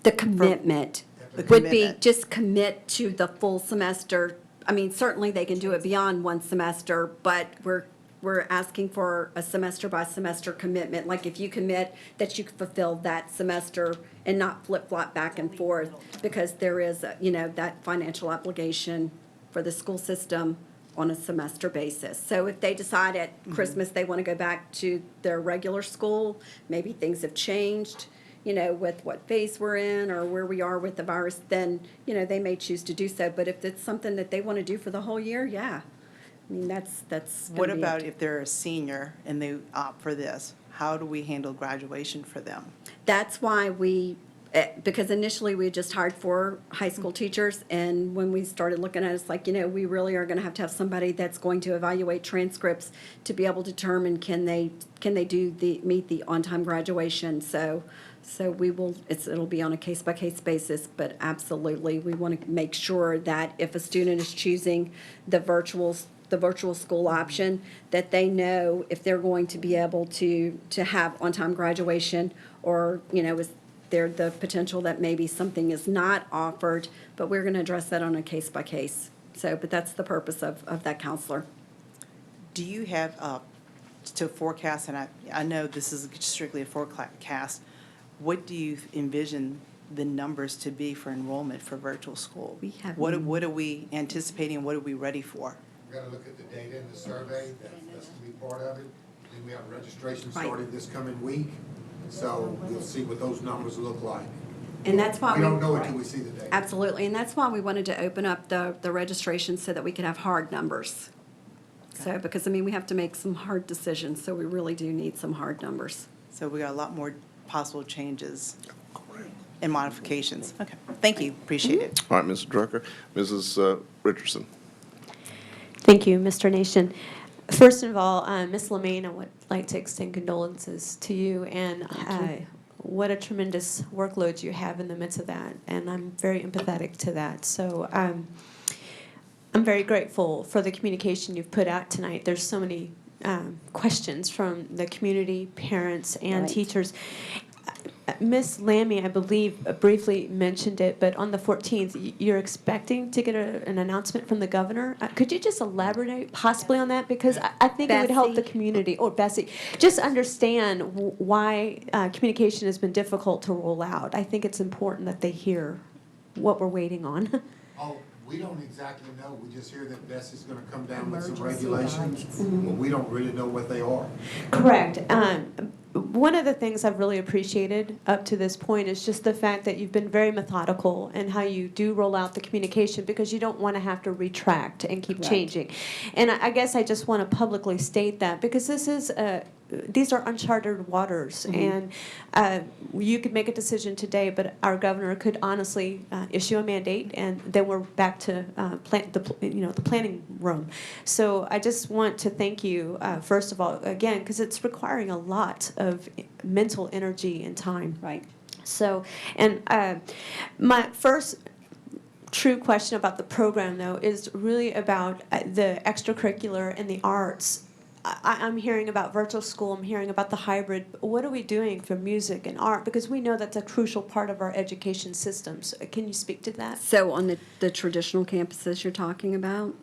The commitment The would be commitment. just commit to the full semester. I mean, certainly they can do it beyond one semester, but we're asking for a semester by semester commitment. Like if you commit that you can fulfill that semester and not flip-flop back and forth, because there is, that financial obligation for the school system on a semester basis. So if they decide at Christmas they want to go back to their regular school, maybe things have changed, with what phase we're in or where we are with the virus, then, they may choose to do so. But if it's something that they want to do for the whole year, yeah. I mean, that's What gonna be about up to- if they're a senior and they opt for this? How do we handle graduation for them? That's why because initially we just hired 4 high school teachers, and when we started looking at it, it's like, we really are gonna have to have somebody that's going to evaluate transcripts to be able to determine can they meet the on-time graduation. So we will, it'll be on a case-by-case basis, but absolutely, we want to make sure that if a student is choosing the virtual school option, that they know if they're going to be able to have on-time graduation, or, is there the potential that maybe something is not offered, but we're going to address that on a case-by-case. So, but that's the purpose of that counselor. Do you have to forecast, and I know this is strictly a forecast, what do you envision the numbers to be for enrollment for virtual school? What are we anticipating and what are we ready for? We got to look at the data in the survey, that's going to be part of it. Then we have registration Right. starting this coming week, so we'll see what those numbers look like. And that's why We don't know right. until we see the data. Absolutely, and that's why we wanted to open up the registration so that we could have hard numbers. So, because, I mean, we have to make some hard decisions, so we really do need some hard numbers. So we got a lot more possible changes and modifications. Okay, thank you, appreciate it. All right, Mrs. Drucker. Mrs. Richardson. Thank you, Mr. Nation. First of all, Ms. Lemaine, I would like to extend condolences to you, and what a tremendous workload you have in the midst of that, and I'm very empathetic to that. So I'm very grateful for the communication you've put out tonight. There's so many questions from the community, parents, and Right. teachers. Ms. Lammy, I believe, briefly mentioned it, but on the 14th, you're expecting to get an announcement from the governor. Could you just elaborate possibly on that? Because I think it would help the Bessie. community, or Bessie, just understand why communication has been difficult to roll out. I think it's important that they hear what we're waiting on. Oh, we don't exactly know. We just hear that Bessie's going to come down with some regulations, but we don't really know what they are. Correct. One of the things I've really appreciated up to this point is just the fact that you've been very methodical in how you do roll out the communication, because you don't want to have to retract and keep Right. changing. And I guess I just want to publicly state that, because these are uncharted waters, and you could make a decision today, but our governor could honestly issue a mandate, and then we're back to the planning room. So I just want to thank you, first of all, again, because it's requiring a lot of mental energy and time. Right. So, and my first true question about the program, though, is really about the extracurricular and the arts. I'm hearing about virtual school, I'm hearing about the hybrid. What are we doing for music and art? Because we know that's a crucial part of our education systems. Can you speak to that? So on the traditional campuses you're talking about?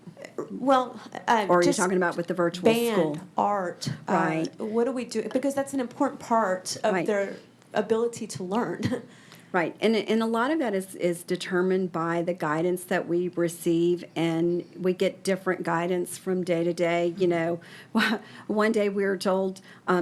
Well, Or are you just talking about with the virtual band, school? art. Right. What do we do? Because that's an important part of Right. their ability to learn. Right, and a lot of that is determined by the guidance that we receive, and we get different guidance from day to day. You know, one day we were told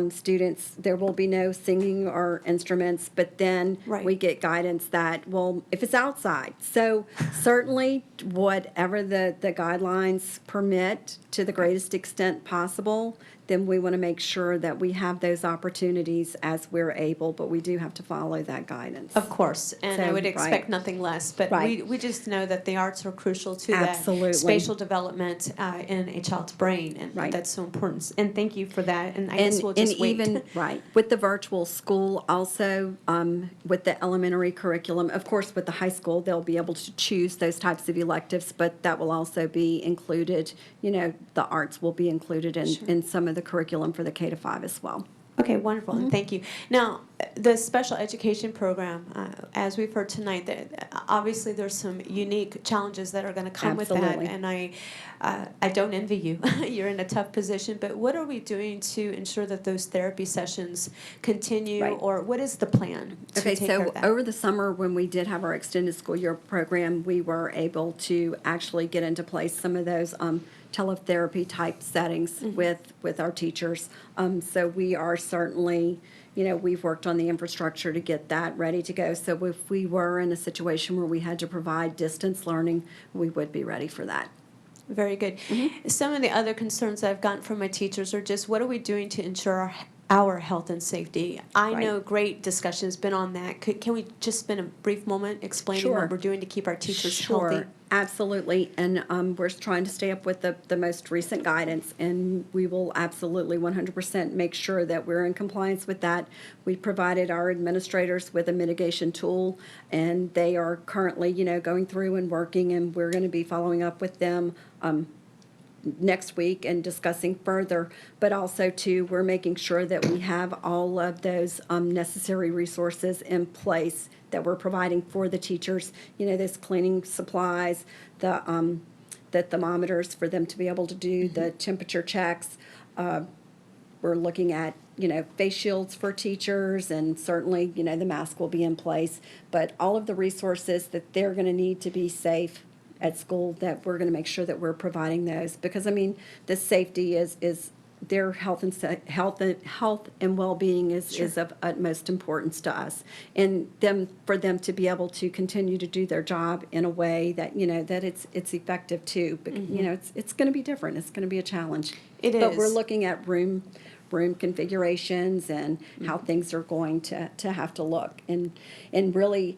students there will be no singing or instruments, but then we get guidance that, well, if it's outside. So certainly, whatever the guidelines permit to the greatest extent possible, then we want to make sure that we have those opportunities as we're able, but we do have to follow that guidance. Of course, and I So, would expect right. nothing less, but Right. we just know that the arts are crucial to Absolutely. that spatial development in a child's brain, and Right. that's so important. And thank you for that, and I guess we'll just wait. Even, right, with the virtual school also, with the elementary curriculum, of course, with the high school, they'll be able to choose those types of electives, but that will also be included, you know, the arts will be included in some of the curriculum for the K-5 as well. Okay, wonderful, and thank you. Now, the special education program, as we've heard tonight, obviously there's some unique challenges that are going to come with that, Absolutely. and I don't envy you. You're in a tough position, but what are we doing to ensure that those therapy sessions continue, Right. or what is the plan to Okay, take care so of that? over the summer, when we did have our extended school year program, we were able to actually get into place some of those teletherapy type settings with our teachers. So we are certainly, you know, we've worked on the infrastructure to get that ready to go. So if we were in a situation where we had to provide distance learning, we would be ready for that. Very good. Some of the other concerns that I've gotten from my teachers are just, what are we doing to ensure our health and safety? I Right. know great discussion has been on that. Can we just spend a brief moment explaining Sure. what we're doing to keep our teachers Sure, healthy? absolutely, and we're trying to stay up with the most recent guidance, and we will absolutely 100% make sure that we're in compliance with that. We provided our administrators with a mitigation tool, and they are currently, you know, going through and working, and we're going to be following up with them next week and discussing further, but also too, we're making sure that we have all of those necessary resources in place that we're providing for the teachers. You know, those cleaning supplies, the thermometers for them to be able to do the temperature checks. We're looking at, face shields for teachers, and certainly, the mask will be in place. But all of the resources that they're going to need to be safe at school, that we're going to make sure that we're providing those. Because, the safety is their health and well-being is of utmost importance to us. And for them to be able to continue to do their job in a way that, that it's effective too. But, it's going to be different. It's going to be a challenge. But we're looking at room configurations and how things are going to have to look. And really,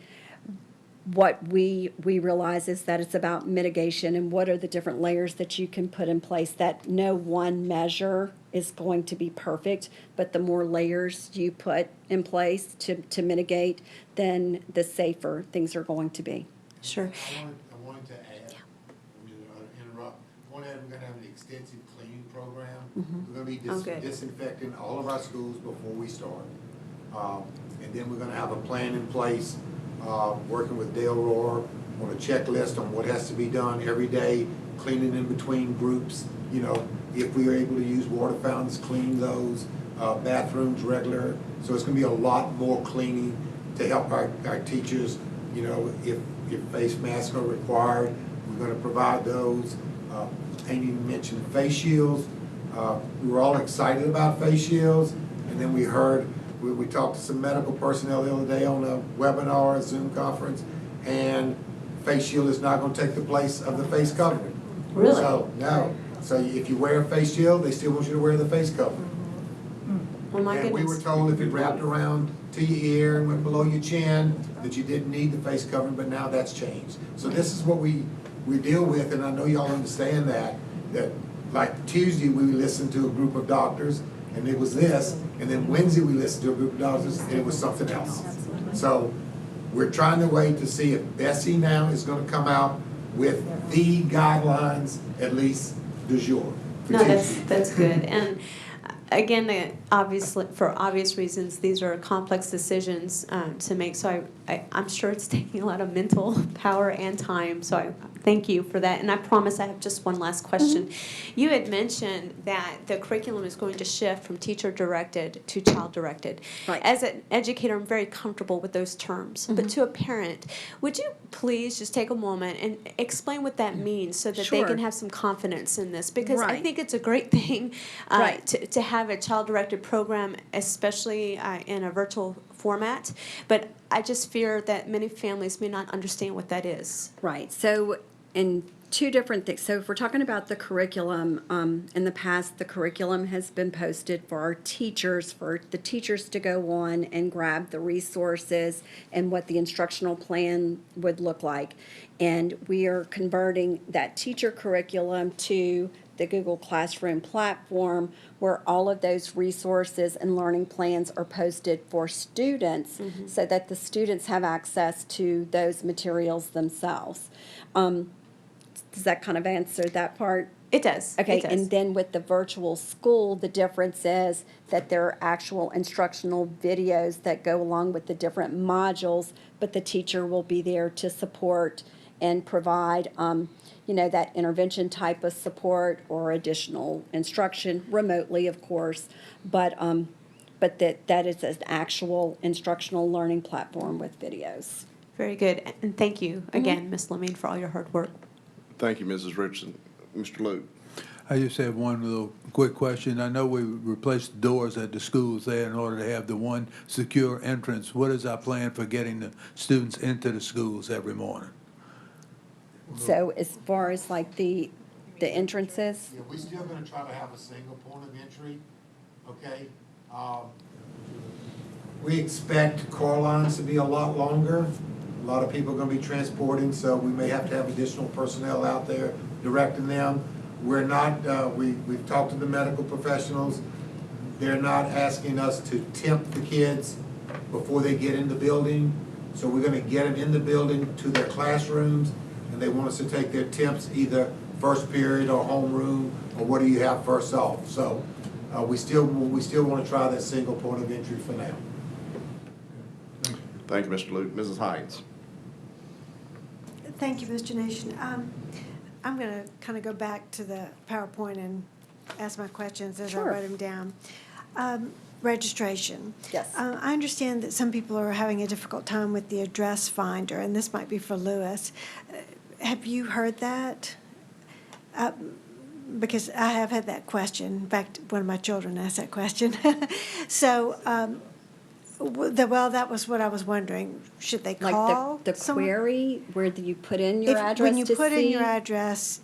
what we realize is that it's about mitigation and what are the different layers that you can put in place, that no one measure is going to be perfect, but the more layers you put in place to mitigate, then the safer things are going to be. Sure. I wanted to add, I'm going to interrupt. We're going to have an extensive cleaning program. We're going to be disinfecting all of our schools before we start. And then we're going to have a plan in place, working with Dale Rohr on a checklist on what has to be done every day, cleaning in between groups. If we are able to use water fountains, clean those, bathrooms regular. So it's going to be a lot more cleaning to help our teachers. If face masks are required, we're going to provide those. Amy mentioned face shields. We were all excited about face shields, and then we heard, we talked to some medical personnel the other day on a webinar, a Zoom conference, and face shield is not going to take the place of the face covering. Really? So, no. So if you wear a face shield, they still want you to wear the face covering. Oh my And goodness. we were told if it wrapped around to your ear and went below your chin, that you didn't need the face covering, but now that's changed. So this is what we deal with, and I know y'all understand that like Tuesday, we listened to a group of doctors, and it was this, and then Wednesday, we listened to a group of doctors, and it was something else. So we're trying to wait to see if Bessie now is going to come out with the guidelines, at least du jour. No, that's good. And again, obviously, for obvious reasons, these are complex decisions to make. So I'm sure it's taking a lot of mental power and time. So I thank you for that. And I promise I have just one last question. You had mentioned that the curriculum is going to shift from teacher-directed to child-directed. Right. As an educator, I'm very comfortable with those terms. But to a parent, would you please just take a moment and explain what that means so that they Sure. can have some confidence in this? Because I Right. think it's a great thing Right. to have a child-directed program, especially in a virtual format. But I just fear that many families may not understand what that is. Right. So, in two different things. So, if we're talking about the curriculum, in the past, the curriculum has been posted for our teachers, for the teachers to go on and grab the resources and what the instructional plan would look like. And we are converting that teacher curriculum to the Google Classroom platform, where all of those resources and learning plans are posted for students, so that the students have access to those materials themselves. Does that kind of answer that part? It does. Okay, It does. and then with the virtual school, the difference is that there are actual instructional videos that go along with the different modules, but the teacher will be there to support and provide, that intervention type of support or additional instruction remotely, of course, but that is an actual instructional learning platform with videos. Very good. And thank you again, Ms. Lemine, for all your hard work. Thank you, Mrs. Richardson. Mr. Luke. I just have one little quick question. I know we replaced the doors at the schools there in order to have the one secure entrance. What is our plan for getting the students into the schools every morning? So as far as like the entrances? Yeah, we're still going to try to have a single point of entry, okay? We expect car lines to be a lot longer. A lot of people are going to be transporting, so we may have to have additional personnel out there directing them. We're not, we've talked to the medical professionals. They're not asking us to tempt the kids before they get in the building. So we're going to get them in the building to their classrooms, and they want us to take their temps either first period or homeroom, or what do you have first off. So we still want to try that single point of entry for now. Thank you, Mr. Luke. Mrs. Hines. Thank you, Mr. Nation. I'm going to kind of go back to the PowerPoint and ask my questions as I Sure. wrote them down. Registration. Yes. I understand that some people are having a difficult time with the address finder, and this might be for Lewis. Have you heard that? Because I have had that question. In fact, one of my children asked that question. So, well, that was what I was wondering. Should they call? Like the someone? query where you put in your If- address When you to put in your see? address,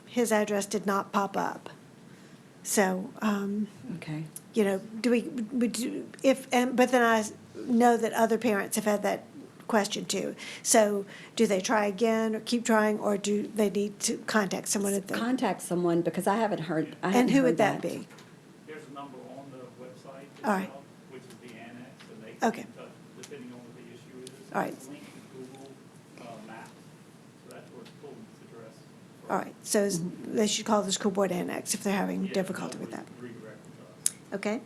his address did not pop up. So, Okay. you know, but then I know that other parents have had that question too. So do they try again or keep trying, or do they need to contact someone at the? Contact someone, because I haven't heard, I And haven't who heard would that be? There's a number on the website All right. itself, which is the annex, and they can Okay. get in touch depending on what the issue is. All right. It's linked to Google Maps, so that's where it's pulling this address. All right, so they should call the school board annex if they're having Yeah, difficulty with that. redirect to us. Okay.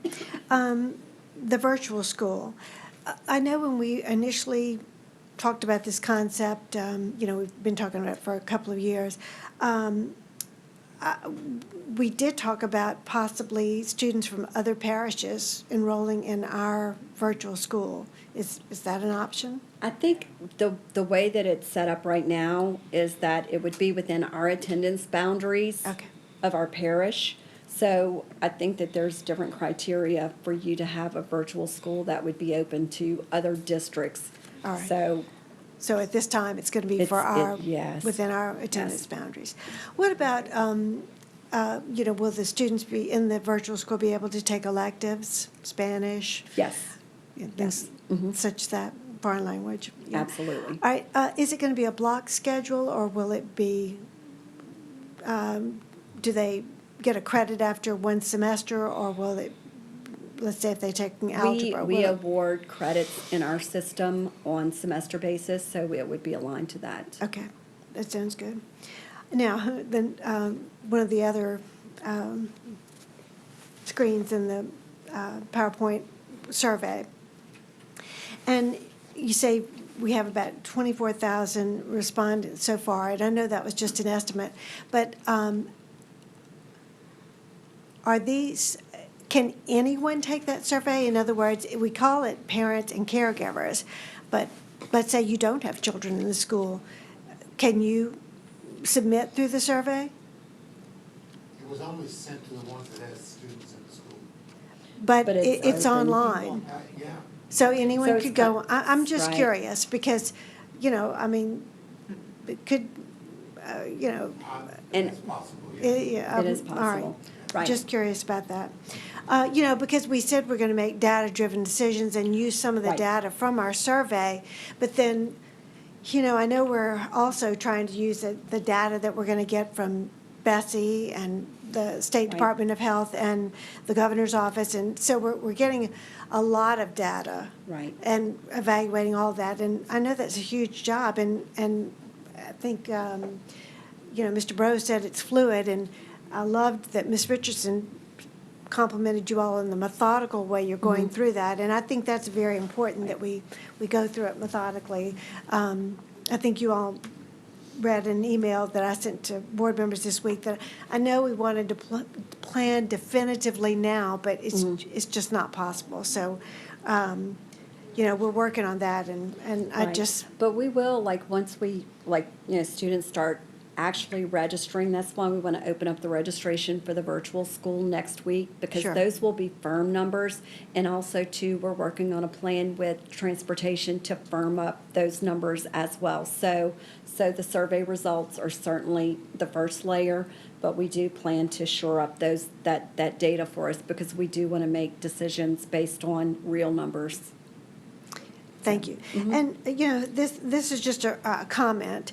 The virtual school. I know when we initially talked about this concept, you know, we've been talking about it for a couple of years. We did talk about possibly students from other parishes enrolling in our virtual school. Is that an option? I think the way that it's set up right now is that it would be within our attendance boundaries of our parish. So I think that there's different criteria for you to have a virtual school that would be open to other districts. All right. So at this time, it's going to be for yes. within our attendance boundaries. What about, you know, will the students be in the virtual school be able to take electives, Spanish? Yes. Things such that, foreign language? Yeah. Absolutely. All right, is it going to be a block schedule, or will it be, do they get a credit after one semester, or will it, let's say if they take algebra? We award credits in our system on semester basis, so it would be aligned to that. Okay, that sounds good. Now, then, one of the other screens in the PowerPoint survey, and you say we have about 24,000 respondents so far, and I know that was just an estimate, but are these, can anyone take that survey? In other words, we call it parents and caregivers, but let's say you don't have children in the school. Can you submit through the survey? It was only sent to the ones that had students in the school. But open. it's online. Yeah. So anyone So it's could go, cut- I'm just right. curious, because, you know, I mean, it could, you know. And It's possible, Yeah, It is all right. possible. Right. Just curious about that. You know, because we said we're going to make data-driven decisions and use some of the Right. data from our survey, but then, you know, I know we're also trying to use the data that we're going to get from Bessie and the State Right. Department of Health and the governor's office, and so we're getting a lot of data. Right. And evaluating all that, and I know that's a huge job, and I think, you know, Mr. Bro said it's fluid, and I loved that Ms. Richardson complimented you all in the methodical way you're going through that, and I think that's very important that we go through it methodically. I think you all read an email that I sent to board members this week that I know we wanted to plan definitively now, but it's just not possible. So, you know, we're working on that, and I Right. just, But we will, like, once we, like, you know, students start actually registering, that's why we want to open up the registration for the virtual school next week, because Sure. those will be firm numbers. And also, too, we're working on a plan with transportation to firm up those numbers as well. So the survey results are certainly the first layer, but we do plan to shore up that data for us, because we do want to make decisions based on real numbers. thank you. And, you know, this is just a comment.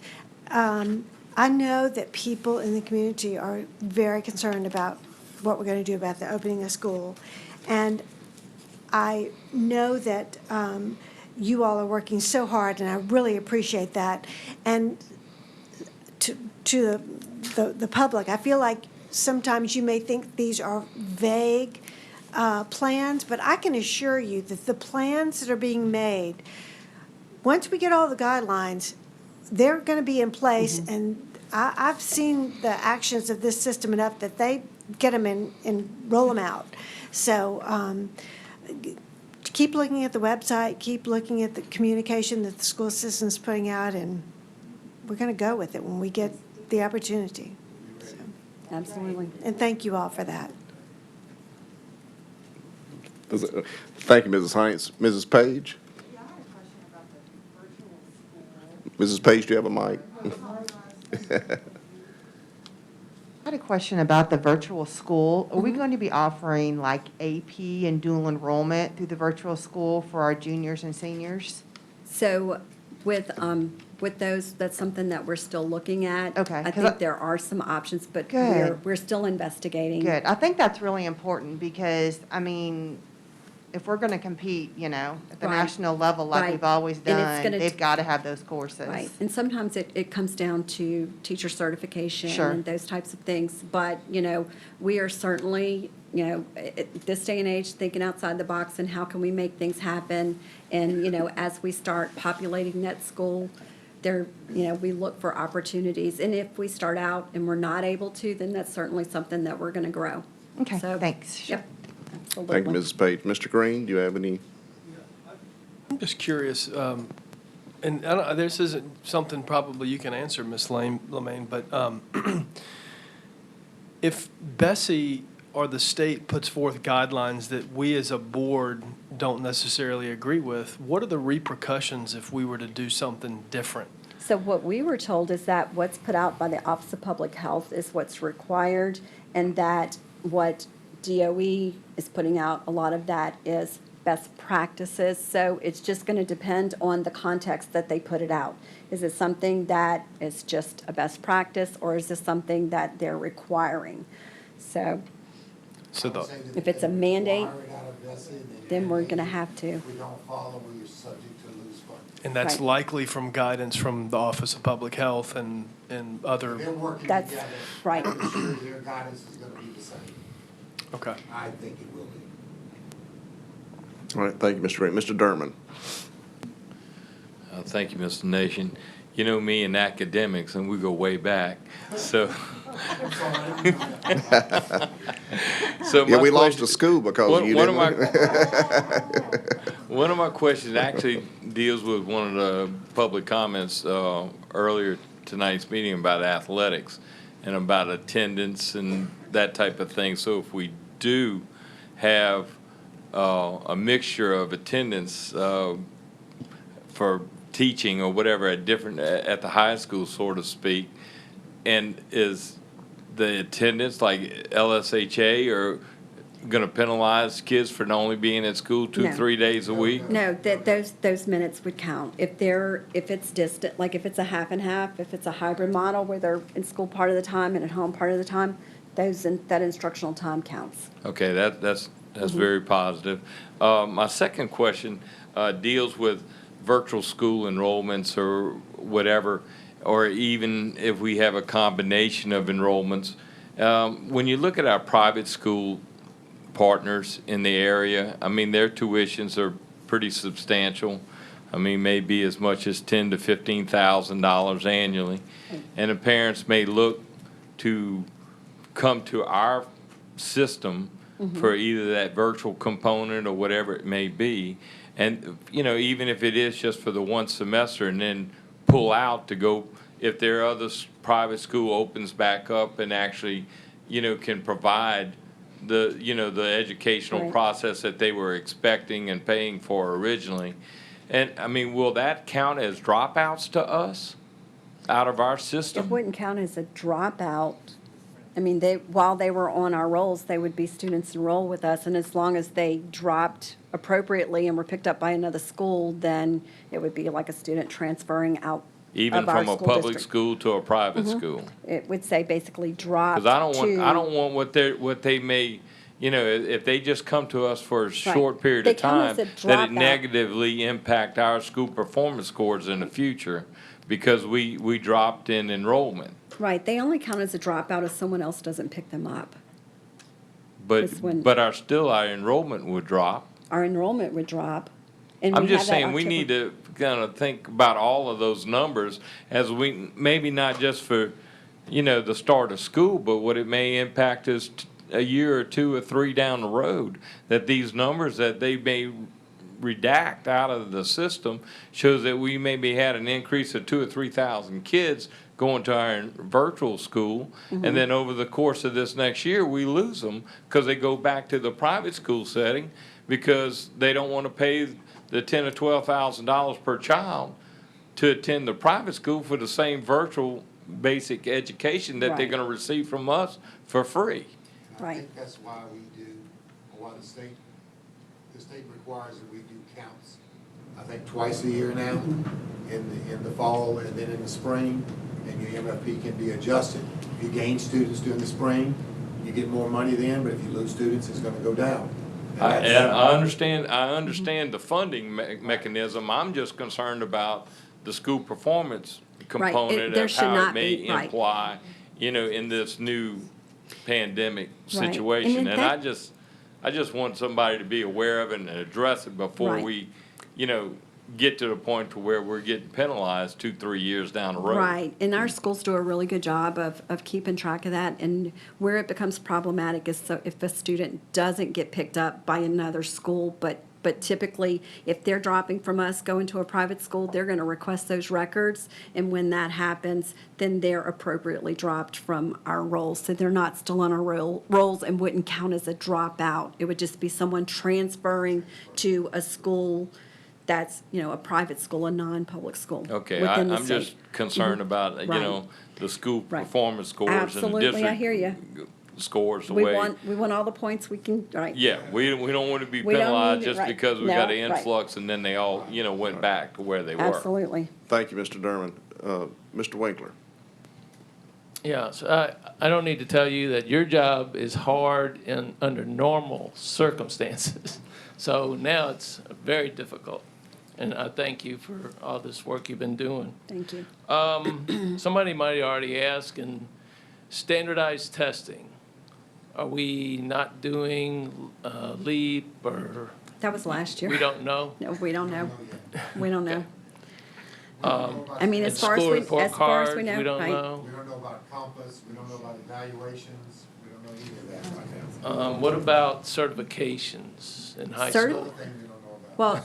I know that people in the community are very concerned about what we're going to do about the opening of school. And I know that you all are working so hard, and I really appreciate that. And to the public, I feel like sometimes you may think these are vague plans, but I can assure you that the plans that are being made, once we get all the guidelines, they're going to be in place, and I've seen the actions of this system enough that get them and roll them out. So keep looking at the website, keep looking at the communication that the school system's putting out, and we're going to go with it when we get the opportunity. So, Absolutely. and thank you all for that. Thank you, Mrs. Hines. Mrs. Page? Mrs. Page, do you have a mic? I had a question about the virtual school. Are we going to be offering like AP and dual enrollment through the virtual school for our juniors and seniors? So with those, that's something that we're still looking at. Okay, I 'cause think there are some options, but Good. we're still investigating. Good. I think that's really important because, I mean, if we're going to compete, you know, at the Right. national level like Right. we've always And it's done, gonna they've got to have those courses. Right, and sometimes it comes down to teacher certification Sure. and those types of things. But, you know, we are certainly, you know, at this day and age, thinking outside the box and how can we make things happen. And, you know, as we start populating that school, there, you know, we look for opportunities. And if we start out and we're not able to, then that's certainly something that we're going to grow. Okay, So, thanks. Yep, absolutely. Thank you, Mrs. Page. Mr. Green, do you have any? I'm just curious, and I don't, this isn't something probably you can answer, Ms. Lemaine, but if Bessie or the state puts forth guidelines that we as a board don't necessarily agree with, what are the repercussions if we were to do something different? So what we were told is that what's put out by the Office of Public Health is what's required, and that what DOE is putting out, a lot of that is best practices. So it's just going to depend on the context that they put it out. Is it something that is just a best practice, or is this something that they're requiring? So if it's a mandate, then we're going to have to. If we don't follow, we're subject to lose funding. And that's Right. likely from guidance from the Office of Public Health and other. They're working That's together. right. I'm sure their guidance is going to be the same. Okay. I think it will be. All right, thank you, Mr. Green. Mr. Derman? Thank you, Mr. Nation. You know me and academics, and we go way back, so. So Yeah, my we lost question- a school because one- you one didn't. One of my questions actually deals with one of the public comments earlier tonight's meeting about athletics and about attendance and that type of thing. So if we do have a mixture of attendance for teaching or whatever at the high school, so to speak, and is the attendance like LSHA or going to penalize kids for not only being at school No. 3 days a week? No, those minutes would count. If it's distant, like if it's a half and half, if it's a hybrid model where they're in school part of the time and at home part of the time, that instructional time counts. Okay, that's very positive. My second question deals with virtual school enrollments or whatever, or even if we have a combination of enrollments. When you look at our private school partners in the area, I mean, their tuitions are pretty substantial. I mean, maybe as much as $10,000 to $15,000 annually. And the parents may look to come to our system for either that virtual component or whatever it may be. And, you know, even if it is just for the one semester and then pull out to go, if their other private school opens back up and actually, you know, can provide the, you know, the educational Right. process that they were expecting and paying for originally. And, I mean, will that count as dropouts to us out of our It system? wouldn't count as a dropout. I mean, while they were on our rolls, they would be students enrolled with us, and as long as they dropped appropriately and were picked up by another school, then it would be like a student transferring out Even of our from a school public district. school to a private Mhm. school? It would say basically dropped Because to. I don't want what they may, you know, if they just come to us for a short period They of come as time, a that it dropout. negatively impact our school performance scores in the future because we dropped in enrollment. Right, they only count as a dropout if someone else doesn't pick them up. But, Is when- but our enrollment would drop. Our enrollment would drop. And I'm we just have that saying, we October- need to kind of think about all of those numbers as we, maybe not just for, you know, the start of school, but what it may impact us, a year or two or three down the road, that these numbers that they may redact out of the system shows that we maybe had an increase of 2,000 or 3,000 kids going to our virtual school, and then over the course of this next year, we lose them because they go back to the private school setting because they don't want to pay the $10,000 or $12,000 per child to attend the private school for the same virtual basic education that they're Right. going to receive from us for free. I think that's why we do, or why the state requires that we do counts, I think twice a year now, in the fall and then in the spring, and your MFP can be adjusted. If you gain students during the spring, you get more money then, but if you lose students, it's gonna go down. And I understand the funding mechanism. I'm just concerned about the school performance component there of should how it not may be, right. imply, in this new pandemic Right. situation. And And I just want somebody to be aware of it and address it before Right. we, get to the point to where we're getting penalized 2-3 years down the road. Right, and our schools do a really good job of keeping track of that, and where it becomes problematic is so if a student doesn't get picked up by another school, but typically, if they're dropping from us, going to a private school, they're gonna request those records, and when that happens, then they're appropriately dropped from our rolls, so they're not still on our rolls and wouldn't count as a dropout. It would just be someone transferring to a school that's, a private school, a non-public school Okay, within the I'm state. just concerned about, Right. the school Right. performance scores and the Absolutely, I district hear you. scores the We way. want all the points we can, right? Yeah, we don't want to be We don't penalized need it, just right. because we No, got an right. influx and then they all, went back to where they were. Absolutely. Thank you, Mr. Derman. Mr. Winkler? Yeah, so I don't need to tell you that your job is hard under normal circumstances. So now it's very difficult. And I thank you for all this work you've been doing. Thank you. Somebody might already ask, in standardized testing, are we not doing LEAP or? That was last year. We don't know? No, we don't know. We don't know. I I mean, as far as we know, We don't right? know? We don't know about Compass, we don't know about evaluations, we don't know any of that right now. What about certifications in high Certi- school? Well,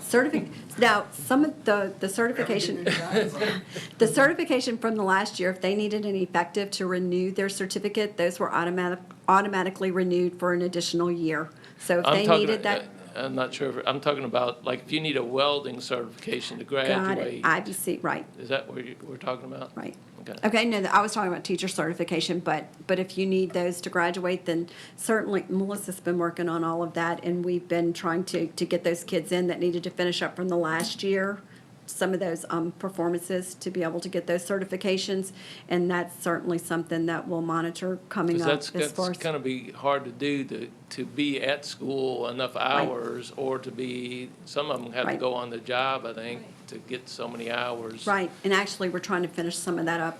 now, some of the certification, the certification from the last year, if they needed an effective to renew their certificate, those were automatically renewed for an additional year. So if they needed that. I'm not sure, I'm talking about, like, if you need a welding certification to Got graduate. it, IBC, right, Is that what we're talking about? right. Okay. Okay, no, I was talking about teacher certification, but if you need those to graduate, then certainly Melissa's been working on all of that, and we've been trying to get those kids in that needed to finish up from the last year, some of those performances to be able to get those certifications, and that's certainly something that we'll monitor coming up Because as far as. that's gonna be hard to do, to be at school enough hours, or to be, some of them have to Right. go on the job, I think, to get so many hours. Right, and actually, we're trying to finish some of that up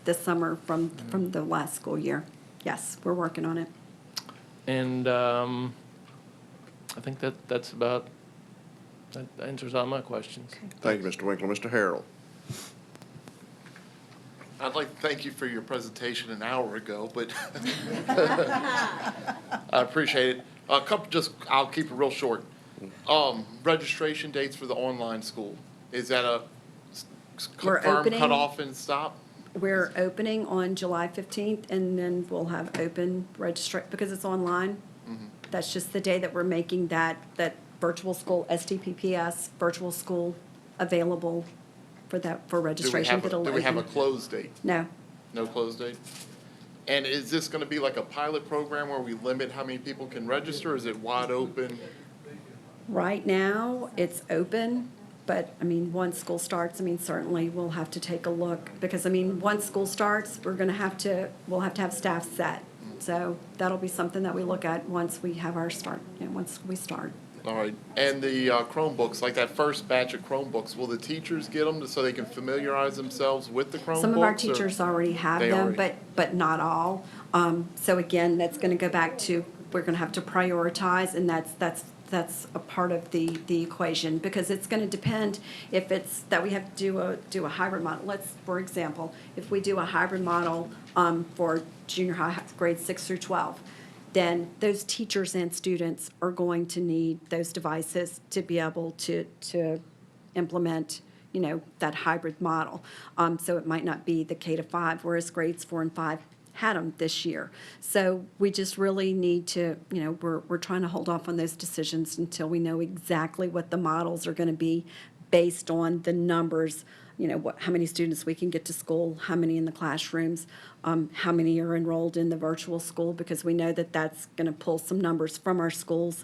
this summer from the last school year. Yes, we're working on it. And, I think that's about, that answers all my questions. Thank you, Mr. Winkler. Mr. Harrell? I'd like to thank you for your presentation an hour ago, but I appreciate it. I'll keep it real short. Registration dates for the online school, is that a We're confirmed opening- cutoff and stop? We're opening on July 15th, and then we'll have open because it's online. That's just the day that we're making that virtual school, STPPS, virtual school available for registration. Do we have a close date? No. No close date? And is this gonna be like a pilot program where we limit how many people can register, or is it wide open? Right now, it's open, but, once school starts, certainly we'll have to take a look, because, once school starts, we'll have to have staff set. So that'll be something that we look at once we have our start, once we start. All right, and the Chromebooks, like that first batch of Chromebooks, will the teachers get them so they can familiarize themselves with the Chromebooks? Some of our or- teachers already have They them, already- but not all. So again, that's gonna go back to, we're gonna have to prioritize, and that's a part of the equation, because it's gonna depend if it's that we have to do a hybrid model. For example, if we do a hybrid model, for junior high, grades 6 through 12, then those teachers and students are going to need those devices to be able to implement, that hybrid model. So it might not be the K to 5, whereas grades 4 and 5 had them this year. So we just really need to, we're trying to hold off on those decisions until we know exactly what the models are going to be based on the numbers, how many students we can get to school, how many in the classrooms, how many are enrolled in the virtual school, because we know that that's going to pull some numbers from our schools.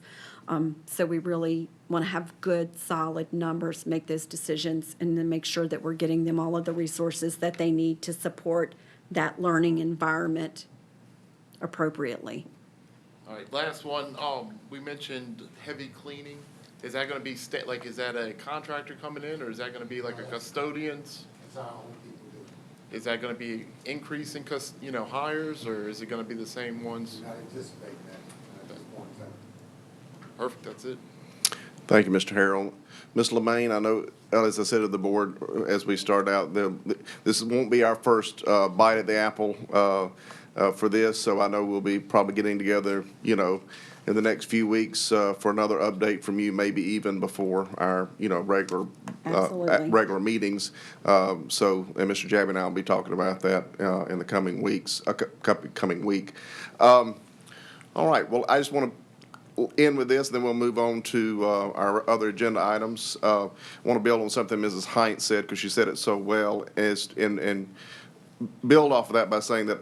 So we really want to have good, solid numbers, make those decisions, and then make sure that we're getting them all of the resources that they need to support that learning environment appropriately. All right, last one, we mentioned heavy cleaning. Is that gonna be is that a contractor coming in, or is that gonna be like a custodians? Is that gonna be increase in hires, or is it gonna be the same ones? Not anticipating that at this point in time. Perfect, that's it. Thank you, Mr. Harrell. Ms. Lemaine, I know, as I said to the board as we start out, this won't be our first bite at the apple for this, so I know we'll be probably getting together, in the next few weeks for another update from you, maybe even before our, regular meetings. And Mr. Jabby and I will be talking about that in the coming weeks, coming week. All right, well, I just want to end with this, then we'll move on to our other agenda items. I want to build on something Mrs. Hines said, because she said it so well, and build off of that by saying that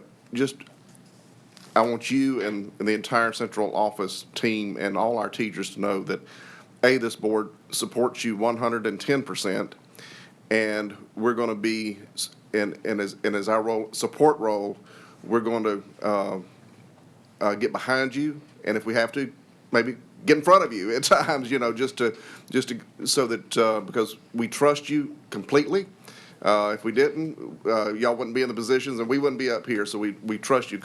I want you and the entire central office team and all our teachers to know that, this board supports you 110%, and we're going to be, and as our support role, we're going to get behind you, and if we have to, maybe get in front of you at times, just to so that because we trust you completely. If we didn't, y'all wouldn't be in the positions, and we wouldn't be up here. So we trust you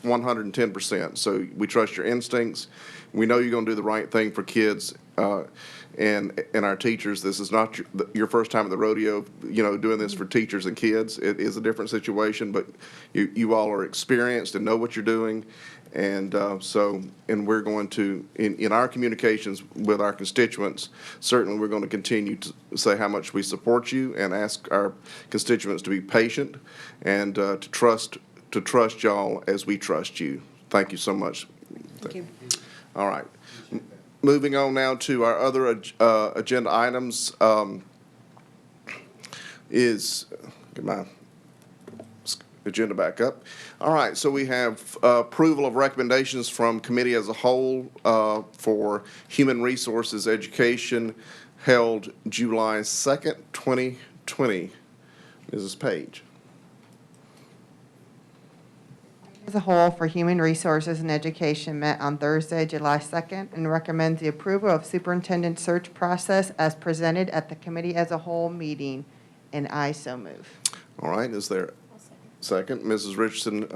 110%. So we trust your instincts. We know you're going to do the right thing for kids and our teachers. This is not your first time at the rodeo, doing this for teachers and kids. It is a different situation, but you all are experienced and know what you're doing. And and we're going to, in our communications with our constituents, certainly we're going to continue to say how much we support you and ask our constituents to be patient and to trust y'all as we trust you. Thank you so much. Thank you. All right. Moving on now to our other agenda items get my agenda back up. All right, so we have approval of recommendations from committee as a whole for Human Resources Education held July 2nd, 2020. Mrs. Page. As a whole for Human Resources and Education met on Thursday, July 2nd, and recommends the approval of superintendent search process as presented at the committee as a whole meeting, and I so move. All right, is there second? Mrs. Richardson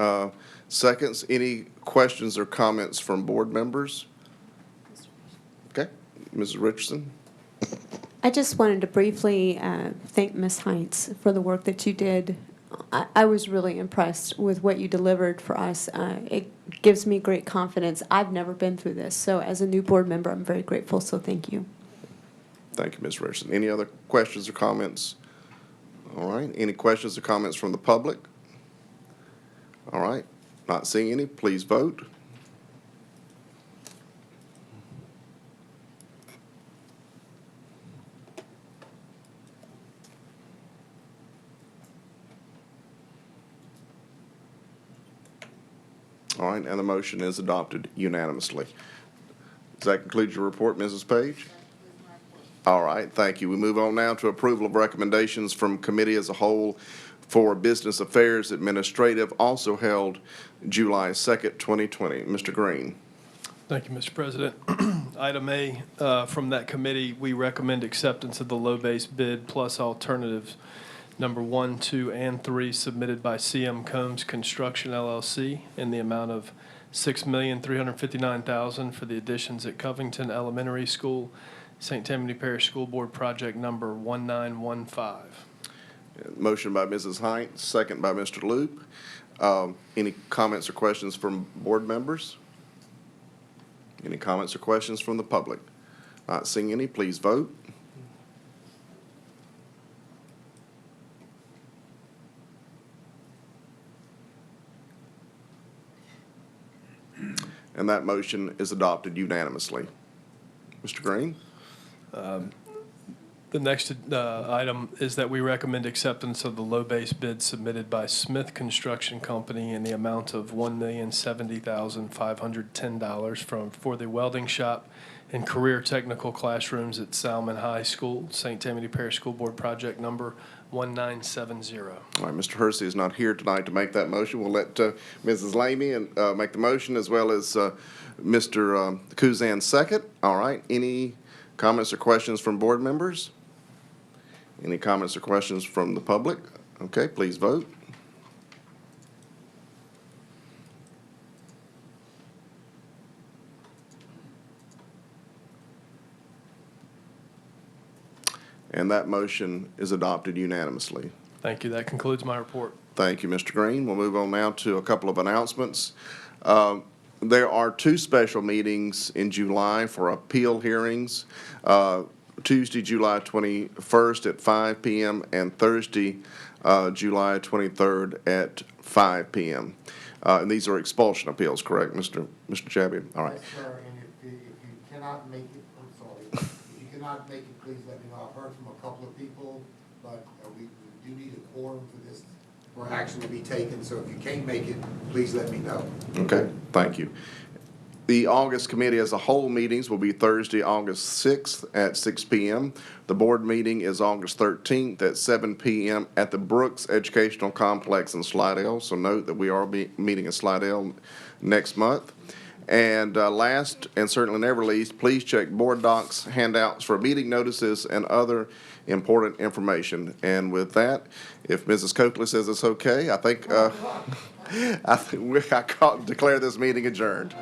seconds. Any questions or comments from board members? Okay, Mrs. Richardson. I just wanted to briefly thank Ms. Hines for the work that you did. I was really impressed with what you delivered for us. It gives me great confidence. I've never been through this, so as a new board member, I'm very grateful, so thank you. Thank you, Ms. Richardson. Any other questions or comments? All right, any questions or comments from the public? All right, not seeing any, please vote. All right, and the motion is adopted unanimously. Does that conclude your report, Mrs. Page? All right, thank you. We move on now to approval of recommendations from committee as a whole for Business Affairs Administrative, also held July 2nd, 2020. Mr. Green. Thank you, Mr. President. Item A, from that committee, we recommend acceptance of the low base bid plus alternatives number 1, 2, and 3 submitted by CM Combs Construction LLC in the amount of $6,359,000 for the additions at Covington Elementary School, St. Tammany Parish School Board Project number 1915. Motion by Mrs. Hines, second by Mr. Loop. Any comments or questions from board members? Any comments or questions from the public? Not seeing any, please vote. And that motion is adopted unanimously. Mr. Green? The next item is that we recommend acceptance of the low base bid submitted by Smith Construction Company in the amount of $1,070,510 for the welding shop and career technical classrooms at Salmon High School, St. Tammany Parish School Board Project Number 1970. All right, Mr. Hersey is not here tonight to make that motion. We'll let Mrs. Lamy make the motion, as well as Mr. Kuzan second. All right, any comments or questions from board members? Any comments or questions from the public? Okay, please vote. And that motion is adopted unanimously. Thank you. That concludes my report. Thank you, Mr. Green. We'll move on now to a couple of announcements. There are two special meetings in July for appeal hearings. Tuesday, July 21st at 5 p.m. and Thursday, July 23rd at 5 p.m. And these are expulsion appeals, correct, Mr. Chabby? All right. Yes, sir, and if you cannot make it, I'm sorry, if you cannot make it, please let me know. I've heard from a couple of people, but we do need a quorum for this, for action to be taken, so if you can't make it, please let me know. Okay, thank you. The August committee as a whole meetings will be Thursday, August 6th at 6 p.m. The board meeting is August 13th at 7 p.m. at the Brooks Educational Complex in Slidell. So note that we are meeting in Slidell next month. And last and certainly never least, please check board docs, handouts for meeting notices and other important information. And with that, if Mrs. Coakley says it's okay, I think I declare this meeting adjourned.